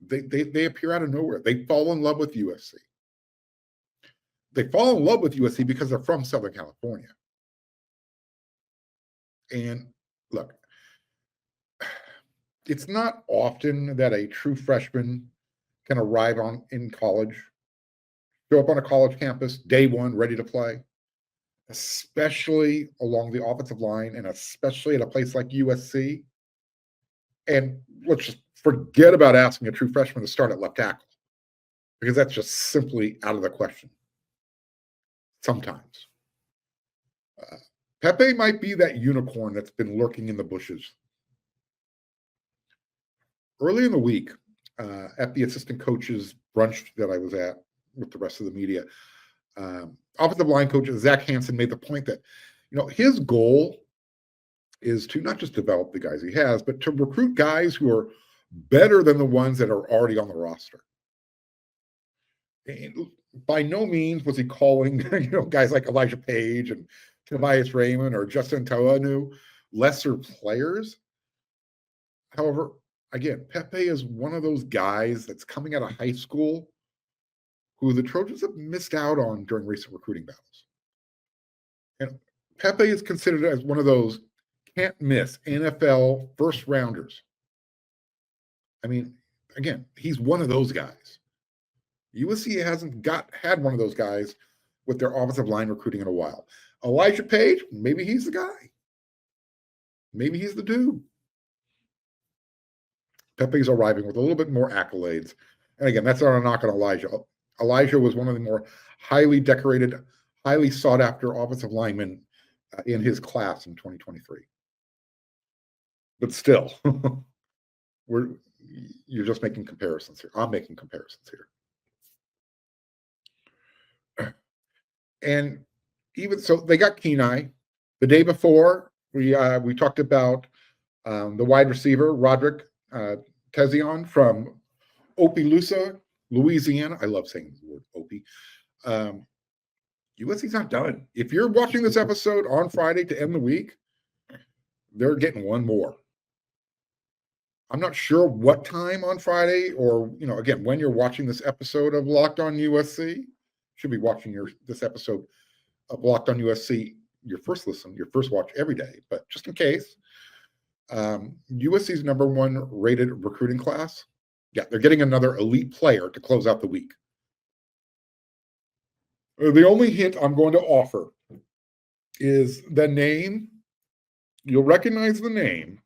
they appear out of nowhere. They fall in love with USC. They fall in love with USC because they're from Southern California. And look, it's not often that a true freshman can arrive in college, show up on a college campus, day one, ready to play, especially along the offensive line and especially at a place like USC. And let's just forget about asking a true freshman to start at left tackle, because that's just simply out of the question sometimes. Pepe might be that unicorn that's been lurking in the bushes. Early in the week, at the assistant coach's brunch that I was at with the rest of the media, offensive line coach Zach Hansen made the point that, his goal is to not just develop the guys he has, but to recruit guys who are better than the ones that are already on the roster. And by no means was he calling, guys like Elijah Page and Tobias Raymond or Justin Taonu lesser players. However, again, Pepe is one of those guys that's coming out of high school who the Trojans have missed out on during recent recruiting battles. And Pepe is considered as one of those can't miss NFL first rounders. I mean, again, he's one of those guys. USC hasn't had one of those guys with their offensive line recruiting in a while. Elijah Page, maybe he's the guy. Maybe he's the dude. Pepe's arriving with a little bit more accolades. And again, that's not a knock on Elijah. Elijah was one of the more highly decorated, highly sought-after offensive linemen in his class in 2023. But still, you're just making comparisons here. I'm making comparisons here. And even so, they got Kenai. The day before, we talked about the wide receiver, Roderick Tezion from Opelousas, Louisiana. I love saying the word Opie. USC's not done. If you're watching this episode on Friday to end the week, they're getting one more. I'm not sure what time on Friday, or again, when you're watching this episode of Locked On USC. Should be watching this episode of Locked On USC, your first listen, your first watch every day. But just in case, USC's number 1 rated recruiting class. Yeah, they're getting another elite player to close out the week. The only hint I'm going to offer is the name. You'll recognize the name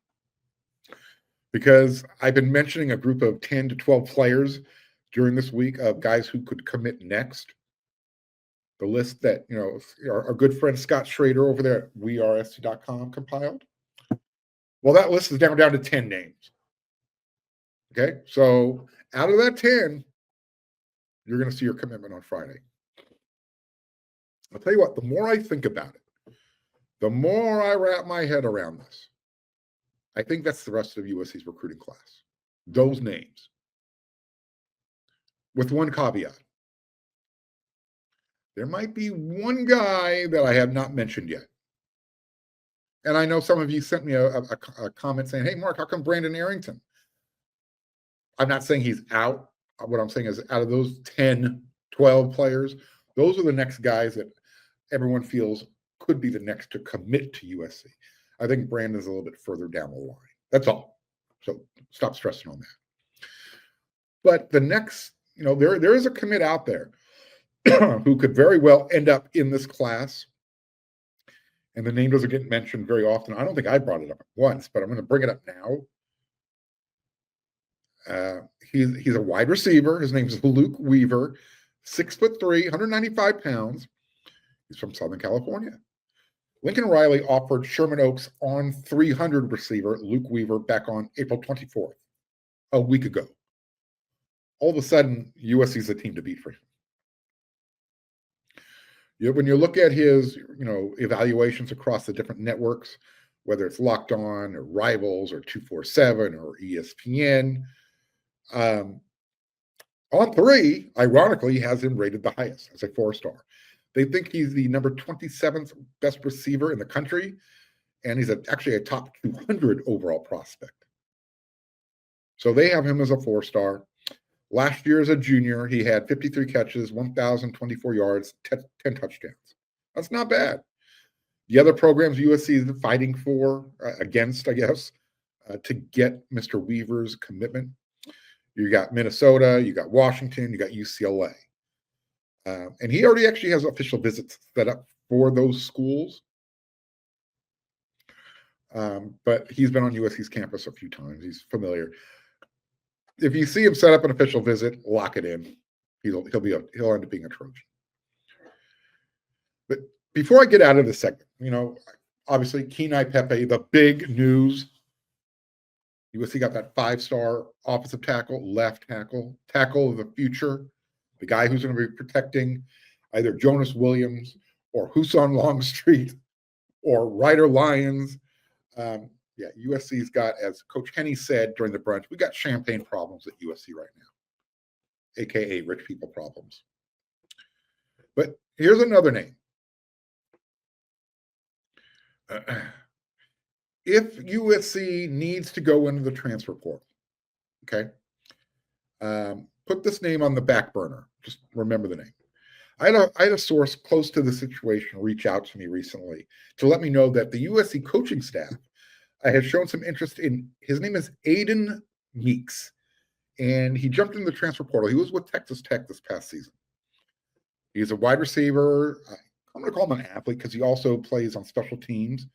because I've been mentioning a group of 10 to 12 players during this week of guys who could commit next. The list that our good friend Scott Schrader over there at wearesc.com compiled. Well, that list is down to 10 names. Okay, so out of that 10, you're going to see your commitment on Friday. I'll tell you what, the more I think about it, the more I wrap my head around this, I think that's the rest of USC's recruiting class. Those names. With one caveat. There might be one guy that I have not mentioned yet. And I know some of you sent me a comment saying, hey, Mark, how come Brandon Arrington? I'm not saying he's out. What I'm saying is out of those 10, 12 players, those are the next guys that everyone feels could be the next to commit to USC. I think Brandon's a little bit further down the line. That's all. So stop stressing on that. But the next, there is a commit out there who could very well end up in this class. And the name doesn't get mentioned very often. I don't think I brought it up once, but I'm going to bring it up now. He's a wide receiver. His name is Luke Weaver, 6'3", 195 pounds. He's from Southern California. Lincoln Riley offered Sherman Oaks on 300 receiver Luke Weaver back on April 24th, a week ago. All of a sudden, USC's the team to beat for him. When you look at his, evaluations across the different networks, whether it's Locked On or Rivals or 247 or ESPN, on 3, ironically, he has him rated the highest as a 4-star. They think he's the number 27th best receiver in the country, and he's actually a top 200 overall prospect. So they have him as a 4-star. Last year as a junior, he had 53 catches, 1,024 yards, 10 touchdowns. That's not bad. The other programs USC is fighting for, against, I guess, to get Mr. Weaver's commitment. You got Minnesota, you got Washington, you got UCLA. And he already actually has official visits set up for those schools. But he's been on USC's campus a few times. He's familiar. If you see him set up an official visit, lock it in. He'll end up being a Trojan. But before I get out of this segment, obviously Kenai Pepe, the big news. USC got that 5-star offensive tackle, left tackle of the future, the guy who's going to be protecting either Jonas Williams or Husan Longstreet or Ryder Lyons. USC's got, as Coach Henny said during the brunch, we got champagne problems at USC right now, aka rich people problems. But here's another name. If USC needs to go into the transfer portal, okay, put this name on the back burner. Just remember the name. I had a source close to the situation reach out to me recently to let me know that the USC coaching staff has shown some interest in, his name is Aiden Meeks, and he jumped into the transfer portal. He was with Texas Tech this past season. He's a wide receiver. I'm going to call him an athlete because he also plays on special teams.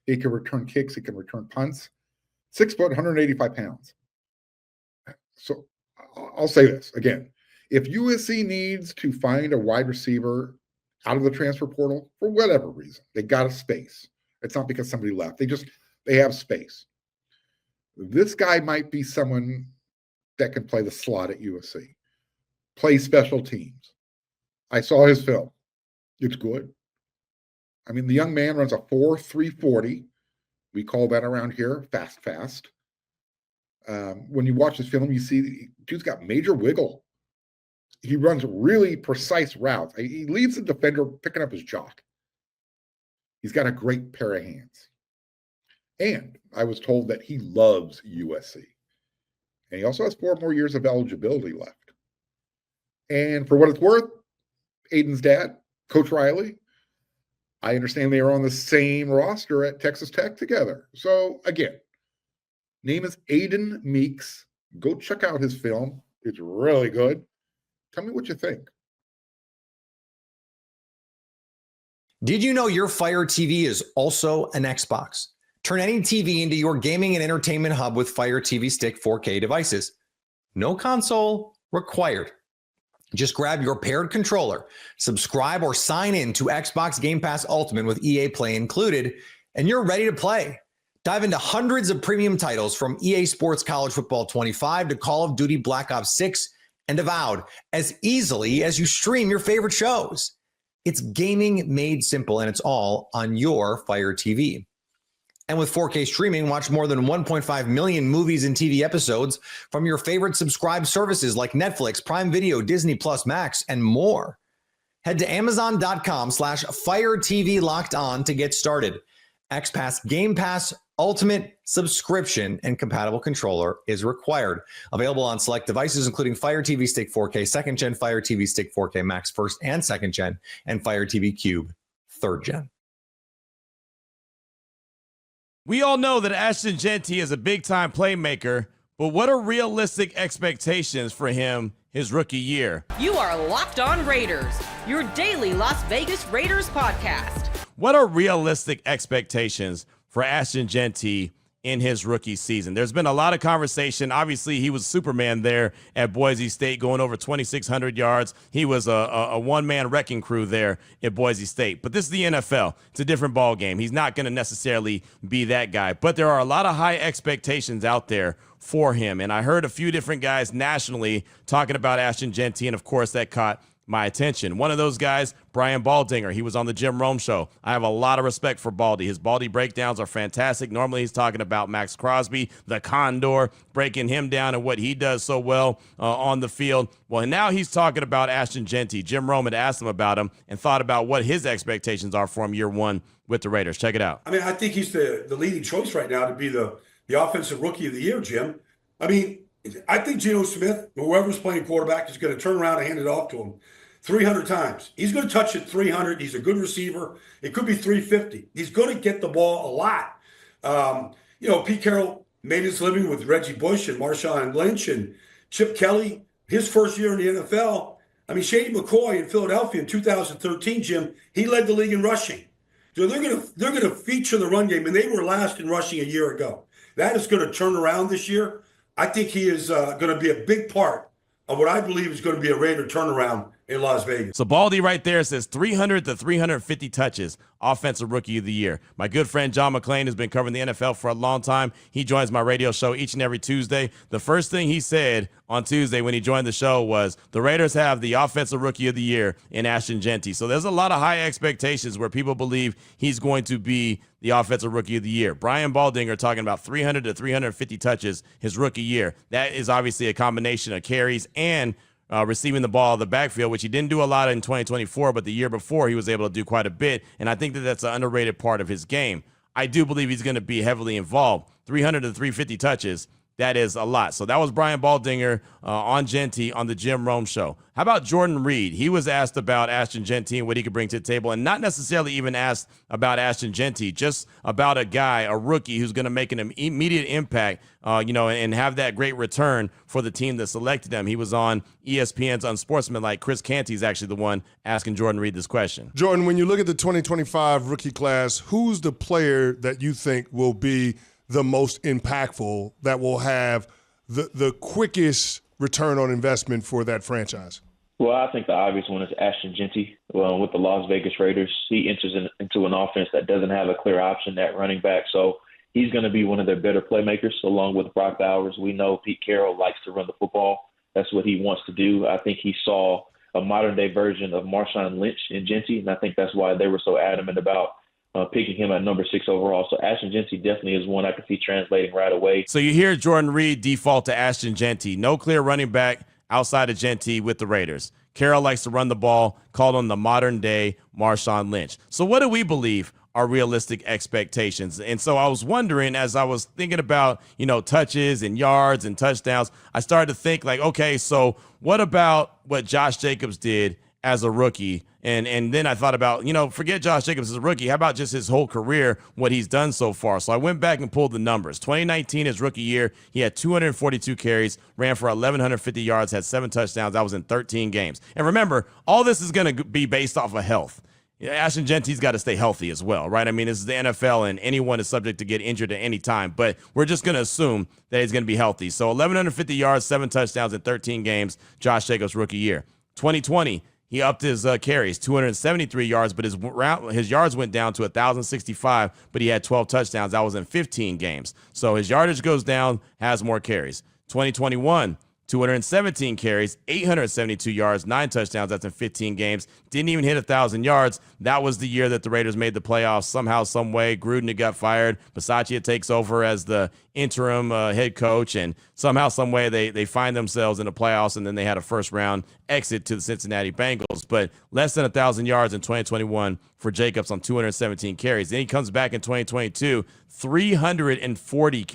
He can return kicks. He can return punts. 6 foot, 185 pounds. So I'll say this again. If USC needs to find a wide receiver out of the transfer portal for whatever reason, they got a space. It's not because somebody left. They have space. This guy might be someone that can play the slot at USC, play special teams. I saw his film. It's good. I mean, the young man runs a 4.340. We call that around here fast. When you watch this film, you see dude's got major wiggle. He runs really precise routes. He leads the defender picking up his jock. He's got a great pair of hands. And I was told that he loves USC. And he also has 4 more years of eligibility left. And for what it's worth, Aiden's dad, Coach Riley, I understand they are on the same roster at Texas Tech together. So again, name is Aiden Meeks. Go check out his film. It's really good. Tell me what you think. Did you know your Fire TV is also an Xbox? Turn any TV into your gaming and entertainment hub with Fire TV Stick 4K devices. No console required. Just grab your paired controller, subscribe or sign in to Xbox Game Pass Ultimate with EA Play included, and you're ready to play. Dive into hundreds of premium titles from EA Sports College Football 25 to Call of Duty Black Ops 6 and Avowed as easily as you stream your favorite shows. It's gaming made simple, and it's all on your Fire TV. And with 4K streaming, watch more than 1.5 million movies and TV episodes from your favorite subscribed services like Netflix, Prime Video, Disney Plus, Max, and more. Head to Amazon.com/Fire TV Locked On to get started. XPass Game Pass Ultimate subscription and compatible controller is required. Available on select devices, including Fire TV Stick 4K 2nd Gen, Fire TV Stick 4K Max 1st and 2nd Gen, and Fire TV Cube 3rd Gen. We all know that Ashton Jeanty is a big-time playmaker, but what are realistic expectations for him his rookie year? You are Locked On Raiders, your daily Las Vegas Raiders podcast. What are realistic expectations for Ashton Jeanty in his rookie season? There's been a lot of conversation. Obviously, he was Superman there at Boise State, going over 2,600 yards. He was a one-man wrecking crew there at Boise State. But this is the NFL. It's a different ball game. He's not going to necessarily be that guy. But there are a lot of high expectations out there for him. And I heard a few different guys nationally talking about Ashton Jeanty, and, of course, that caught my attention. One of those guys, Brian Baldinger, he was on the Jim Rome show. I have a lot of respect for Baldy. His Baldy breakdowns are fantastic. Normally he's talking about Max Crosby, the Condor, breaking him down and what he does so well on the field. Well, now he's talking about Ashton Jeanty. Jim Rome had asked him about him and thought about what his expectations are for him year one with the Raiders. Check it out. I mean, I think he's the leading choice right now to be the offensive rookie of the year, Jim. I mean, I think Geno Smith, whoever's playing quarterback, is going to turn around and hand it off to him 300 times. He's going to touch it 300. He's a good receiver. It could be 350. He's going to get the ball a lot. Pete Carroll made his living with Reggie Bush and Marshawn Lynch and Chip Kelly. His first year in the NFL, I mean, Shady McCoy in Philadelphia in 2013, Jim, he led the league in rushing. So they're going to feature the run game, and they were last in rushing a year ago. That is going to turn around this year. I think he is going to be a big part of what I believe is going to be a Raider turnaround in Las Vegas. So Baldy right there says 300 to 350 touches, offensive rookie of the year. My good friend John McClain has been covering the NFL for a long time. He joins my radio show each and every Tuesday. The first thing he said on Tuesday when he joined the show was the Raiders have the offensive rookie of the year in Ashton Jeanty. So there's a lot of high expectations where people believe he's going to be the offensive rookie of the year. Brian Baldinger talking about 300 to 350 touches his rookie year. That is obviously a combination of carries and receiving the ball in the backfield, which he didn't do a lot in 2024, but the year before he was able to do quite a bit, and I think that that's an underrated part of his game. I do believe he's going to be heavily involved. 300 to 350 touches, that is a lot. So that was Brian Baldinger on Jeanty on the Jim Rome show. How about Jordan Reed? He was asked about Ashton Jeanty and what he could bring to the table, and not necessarily even asked about Ashton Jeanty, just about a guy, a rookie who's going to make an immediate impact, and have that great return for the team that selected him. He was on ESPN's Unsportsmanlike. Chris Canty's actually the one asking Jordan Reed this question. Jordan, when you look at the 2025 rookie class, who's the player that you think will be the most impactful, that will have the quickest return on investment for that franchise? Well, I think the obvious one is Ashton Jeanty. Well, with the Las Vegas Raiders, he enters into an offense that doesn't have a clear option at running back. So he's going to be one of their better playmakers, along with Brock Bowers. We know Pete Carroll likes to run the football. That's what he wants to do. I think he saw a modern-day version of Marshawn Lynch in Jeanty, and I think that's why they were so adamant about picking him at number 6 overall. So Ashton Genty definitely is one I can see translating right away. So you hear Jordan Reed default to Ashton Genty. No clear running back outside of Genty with the Raiders. Carroll likes to run the ball, called him the modern-day Marshawn Lynch. So what do we believe are realistic expectations? And so I was wondering, as I was thinking about, touches and yards and touchdowns, I started to think like, okay, so what about what Josh Jacobs did as a rookie? And then I thought about, forget Josh Jacobs as a rookie. How about just his whole career, what he's done so far? So I went back and pulled the numbers. 2019, his rookie year, he had 242 carries, ran for 1,150 yards, had 7 touchdowns. That was in 13 games. And remember, all this is going to be based off of health. Ashton Genty's got to stay healthy as well, right? I mean, this is the NFL, and anyone is subject to get injured at any time. But we're just going to assume that he's going to be healthy. So 1,150 yards, 7 touchdowns in 13 games, Josh Jacobs' rookie year. 2020, he upped his carries, 273 yards, but his yards went down to 1,065, but he had 12 touchdowns. That was in 15 games. So his yardage goes down, has more carries. 2021, 217 carries, 872 yards, 9 touchdowns. That's in 15 games. Didn't even hit 1,000 yards. That was the year that the Raiders made the playoffs somehow, some way. Gruden had got fired. Bisaccia takes over as the interim head coach, and somehow, some way, they find themselves in the playoffs, and then they had a first-round exit to the Cincinnati Bengals. But less than 1,000 yards in 2021 for Jacobs on 217 carries. Then he comes back in 2022, 340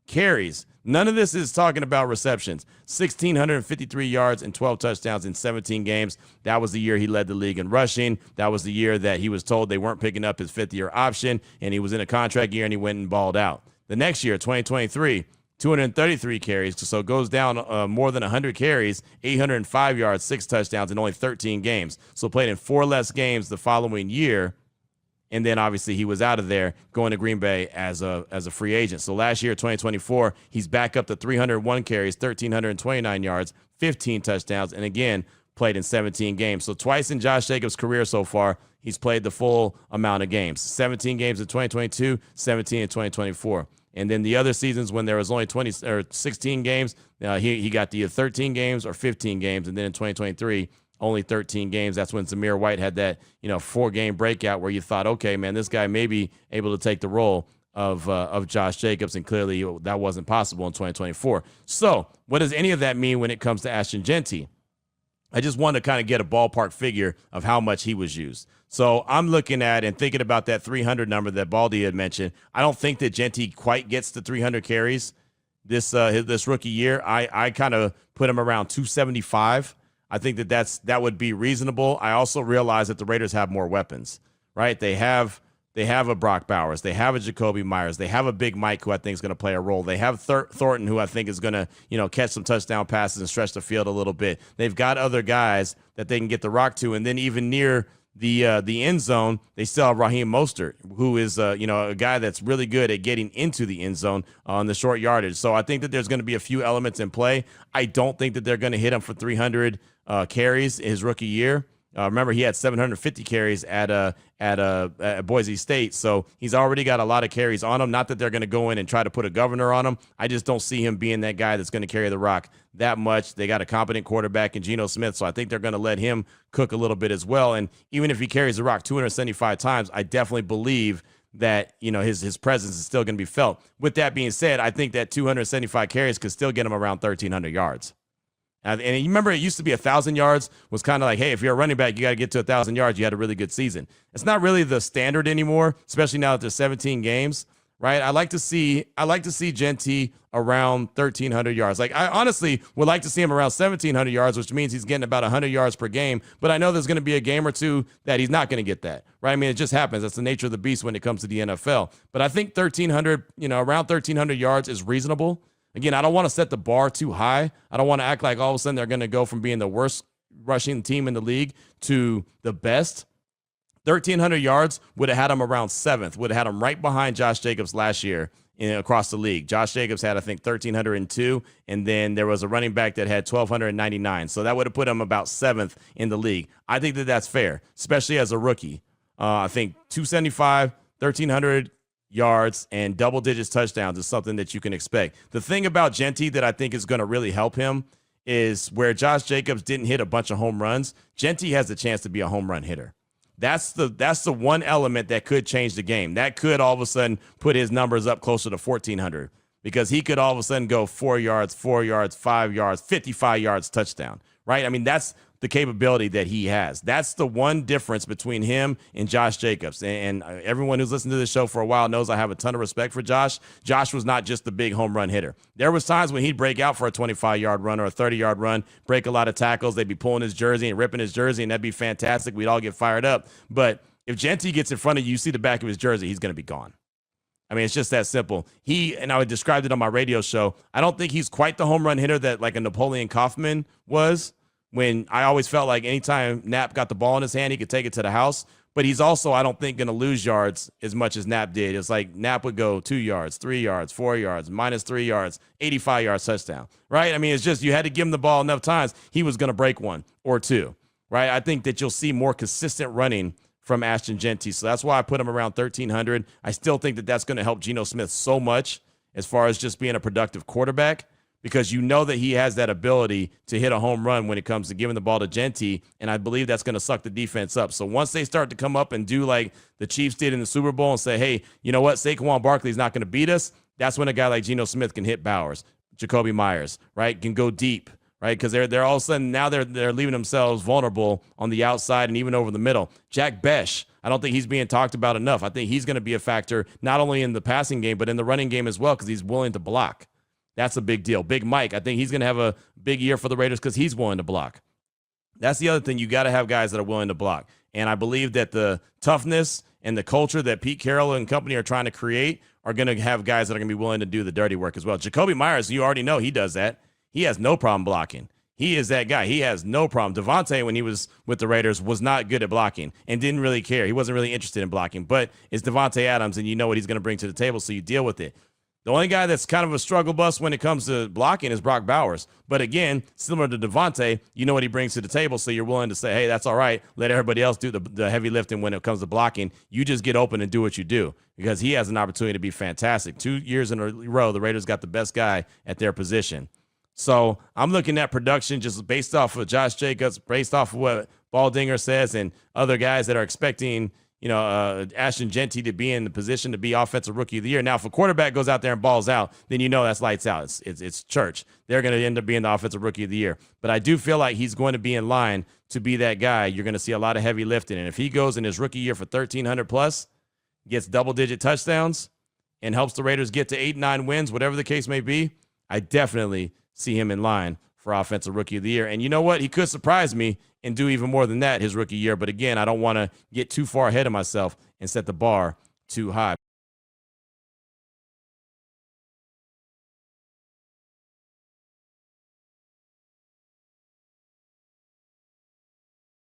carries. None of this is talking about receptions. 1,653 yards and 12 touchdowns in 17 games. That was the year he led the league in rushing. That was the year that he was told they weren't picking up his 5th-year option, and he was in a contract year, and he went and balled out. The next year, 2023, 233 carries, so it goes down more than 100 carries, 805 yards, 6 touchdowns in only 13 games. So played in 4 less games the following year. And then obviously he was out of there going to Green Bay as a free agent. So last year, 2024, he's back up to 301 carries, 1,329 yards, 15 touchdowns, and again, played in 17 games. So twice in Josh Jacobs' career so far, he's played the full amount of games. 17 games in 2022, 17 in 2024. And then the other seasons when there was only 16 games, he got the 13 games or 15 games. And then in 2023, only 13 games. That's when Zamir White had that, 4-game breakout where you thought, okay, man, this guy may be able to take the role of Josh Jacobs, and clearly that wasn't possible in 2024. So what does any of that mean when it comes to Ashton Genty? I just wanted to kind of get a ballpark figure of how much he was used. So I'm looking at and thinking about that 300 number that Baldy had mentioned. I don't think that Genty quite gets to 300 carries this rookie year. I kind of put him around 275. I think that would be reasonable. I also realize that the Raiders have more weapons, right? They have a Brock Bowers. They have a Jacoby Myers. They have a Big Mike who I think is going to play a role. They have Thornton who I think is going to, catch some touchdown passes and stretch the field a little bit. They've got other guys that they can get the rock to. And then even near the end zone, they still have Raheem Mostert, who is, a guy that's really good at getting into the end zone on the short yardage. So I think that there's going to be a few elements in play. I don't think that they're going to hit him for 300 carries his rookie year. Remember, he had 750 carries at Boise State, so he's already got a lot of carries on him. Not that they're going to go in and try to put a governor on him. I just don't see him being that guy that's going to carry the rock that much. They got a competent quarterback in Geno Smith, so I think they're going to let him cook a little bit as well. And even if he carries the rock 275 times, I definitely believe that his presence is still going to be felt. With that being said, I think that 275 carries could still get him around 1,300 yards. And you remember it used to be 1,000 yards was kind of like, hey, if you're a running back, you got to get to 1,000 yards. You had a really good season. It's not really the standard anymore, especially now that there's 17 games, right? I like to see Genty around 1,300 yards. Like, I honestly would like to see him around 1,700 yards, which means he's getting about 100 yards per game. But I know there's going to be a game or two that he's not going to get that, right? I mean, it just happens. That's the nature of the beast when it comes to the NFL. But I think 1,300, around 1,300 yards is reasonable. Again, I don't want to set the bar too high. I don't want to act like all of a sudden they're going to go from being the worst rushing team in the league to the best. 1,300 yards would have had him around 7th, would have had him right behind Josh Jacobs last year across the league. Josh Jacobs had, I think, 1,302, and then there was a running back that had 1,299. So that would have put him about 7th in the league. I think that that's fair, especially as a rookie. I think 275, 1,300 yards and double digits touchdowns is something that you can expect. The thing about Genty that I think is going to really help him is where Josh Jacobs didn't hit a bunch of home runs. Genty has the chance to be a home run hitter. That's the one element that could change the game. That could all of a sudden put his numbers up closer to 1,400 because he could all of a sudden go 4 yards, 5 yards, 55 yards touchdown, right? I mean, that's the capability that he has. That's the one difference between him and Josh Jacobs. And everyone who's listened to this show for a while knows I have a ton of respect for Josh. Josh was not just the big home run hitter. There was times when he'd break out for a 25-yard run or a 30-yard run, break a lot of tackles. They'd be pulling his jersey and ripping his jersey, and that'd be fantastic. We'd all get fired up. But if Genty gets in front of you, you see the back of his jersey, he's going to be gone. I mean, it's just that simple. And I described it on my radio show, I don't think he's quite the home run hitter that like a Napoleon Kaufman was, when I always felt like anytime Knapp got the ball in his hand, he could take it to the house. But he's also, I don't think, going to lose yards as much as Knapp did. It's like Knapp would go 2 yards, 3 yards, 4 yards, -3 yards, 85 yards touchdown, right? I mean, it's just you had to give him the ball enough times, he was going to break one or two, right? I think that you'll see more consistent running from Ashton Genty. So that's why I put him around 1,300. I still think that that's going to help Geno Smith so much as far as just being a productive quarterback, because you know that he has that ability to hit a home run when it comes to giving the ball to Genty, and I believe that's going to suck the defense up. So once they start to come up and do like the Chiefs did in the Super Bowl and say, hey, you know what, Saquon Barkley's not going to beat us, that's when a guy like Geno Smith can hit Bowers, Jacoby Myers, right, can go deep, right, because they're all of a sudden now they're leaving themselves vulnerable on the outside and even over the middle. Jack Besh, I don't think he's being talked about enough. I think he's going to be a factor not only in the passing game but in the running game as well because he's willing to block. That's a big deal. Big Mike, I think he's going to have a big year for the Raiders because he's willing to block. That's the other thing. You got to have guys that are willing to block. And I believe that the toughness and the culture that Pete Carroll and company are trying to create are going to have guys that are going to be willing to do the dirty work as well. Jacoby Myers, you already know he does that. He has no problem blocking. He is that guy. He has no problem. Devontae, when he was with the Raiders, was not good at blocking and didn't really care. He wasn't really interested in blocking. But it's Devontae Adams, and you know what he's going to bring to the table, so you deal with it. The only guy that's kind of a struggle bus when it comes to blocking is Brock Bowers. But again, similar to Devontae, you know what he brings to the table, so you're willing to say, hey, that's all right. Let everybody else do the heavy lifting when it comes to blocking. You just get open and do what you do because he has an opportunity to be fantastic. 2 years in a row, the Raiders got the best guy at their position. So I'm looking at production just based off of Josh Jacobs, based off of what Baldinger says and other guys that are expecting – Ashton Genty to be in the position to be offensive rookie of the year. Now, if a quarterback goes out there and balls out, then you know that's lights out. It's church. They're going to end up being the offensive rookie of the year. But I do feel like he's going to be in line to be that guy. You're going to see a lot of heavy lifting. And if he goes in his rookie year for 1,300 plus, gets double-digit touchdowns, and helps the Raiders get to 8-9 wins, whatever the case may be, I definitely see him in line for offensive rookie of the year. And you know what? He could surprise me and do even more than that his rookie year. But again, I don't want to get too far ahead of myself and set the bar too high.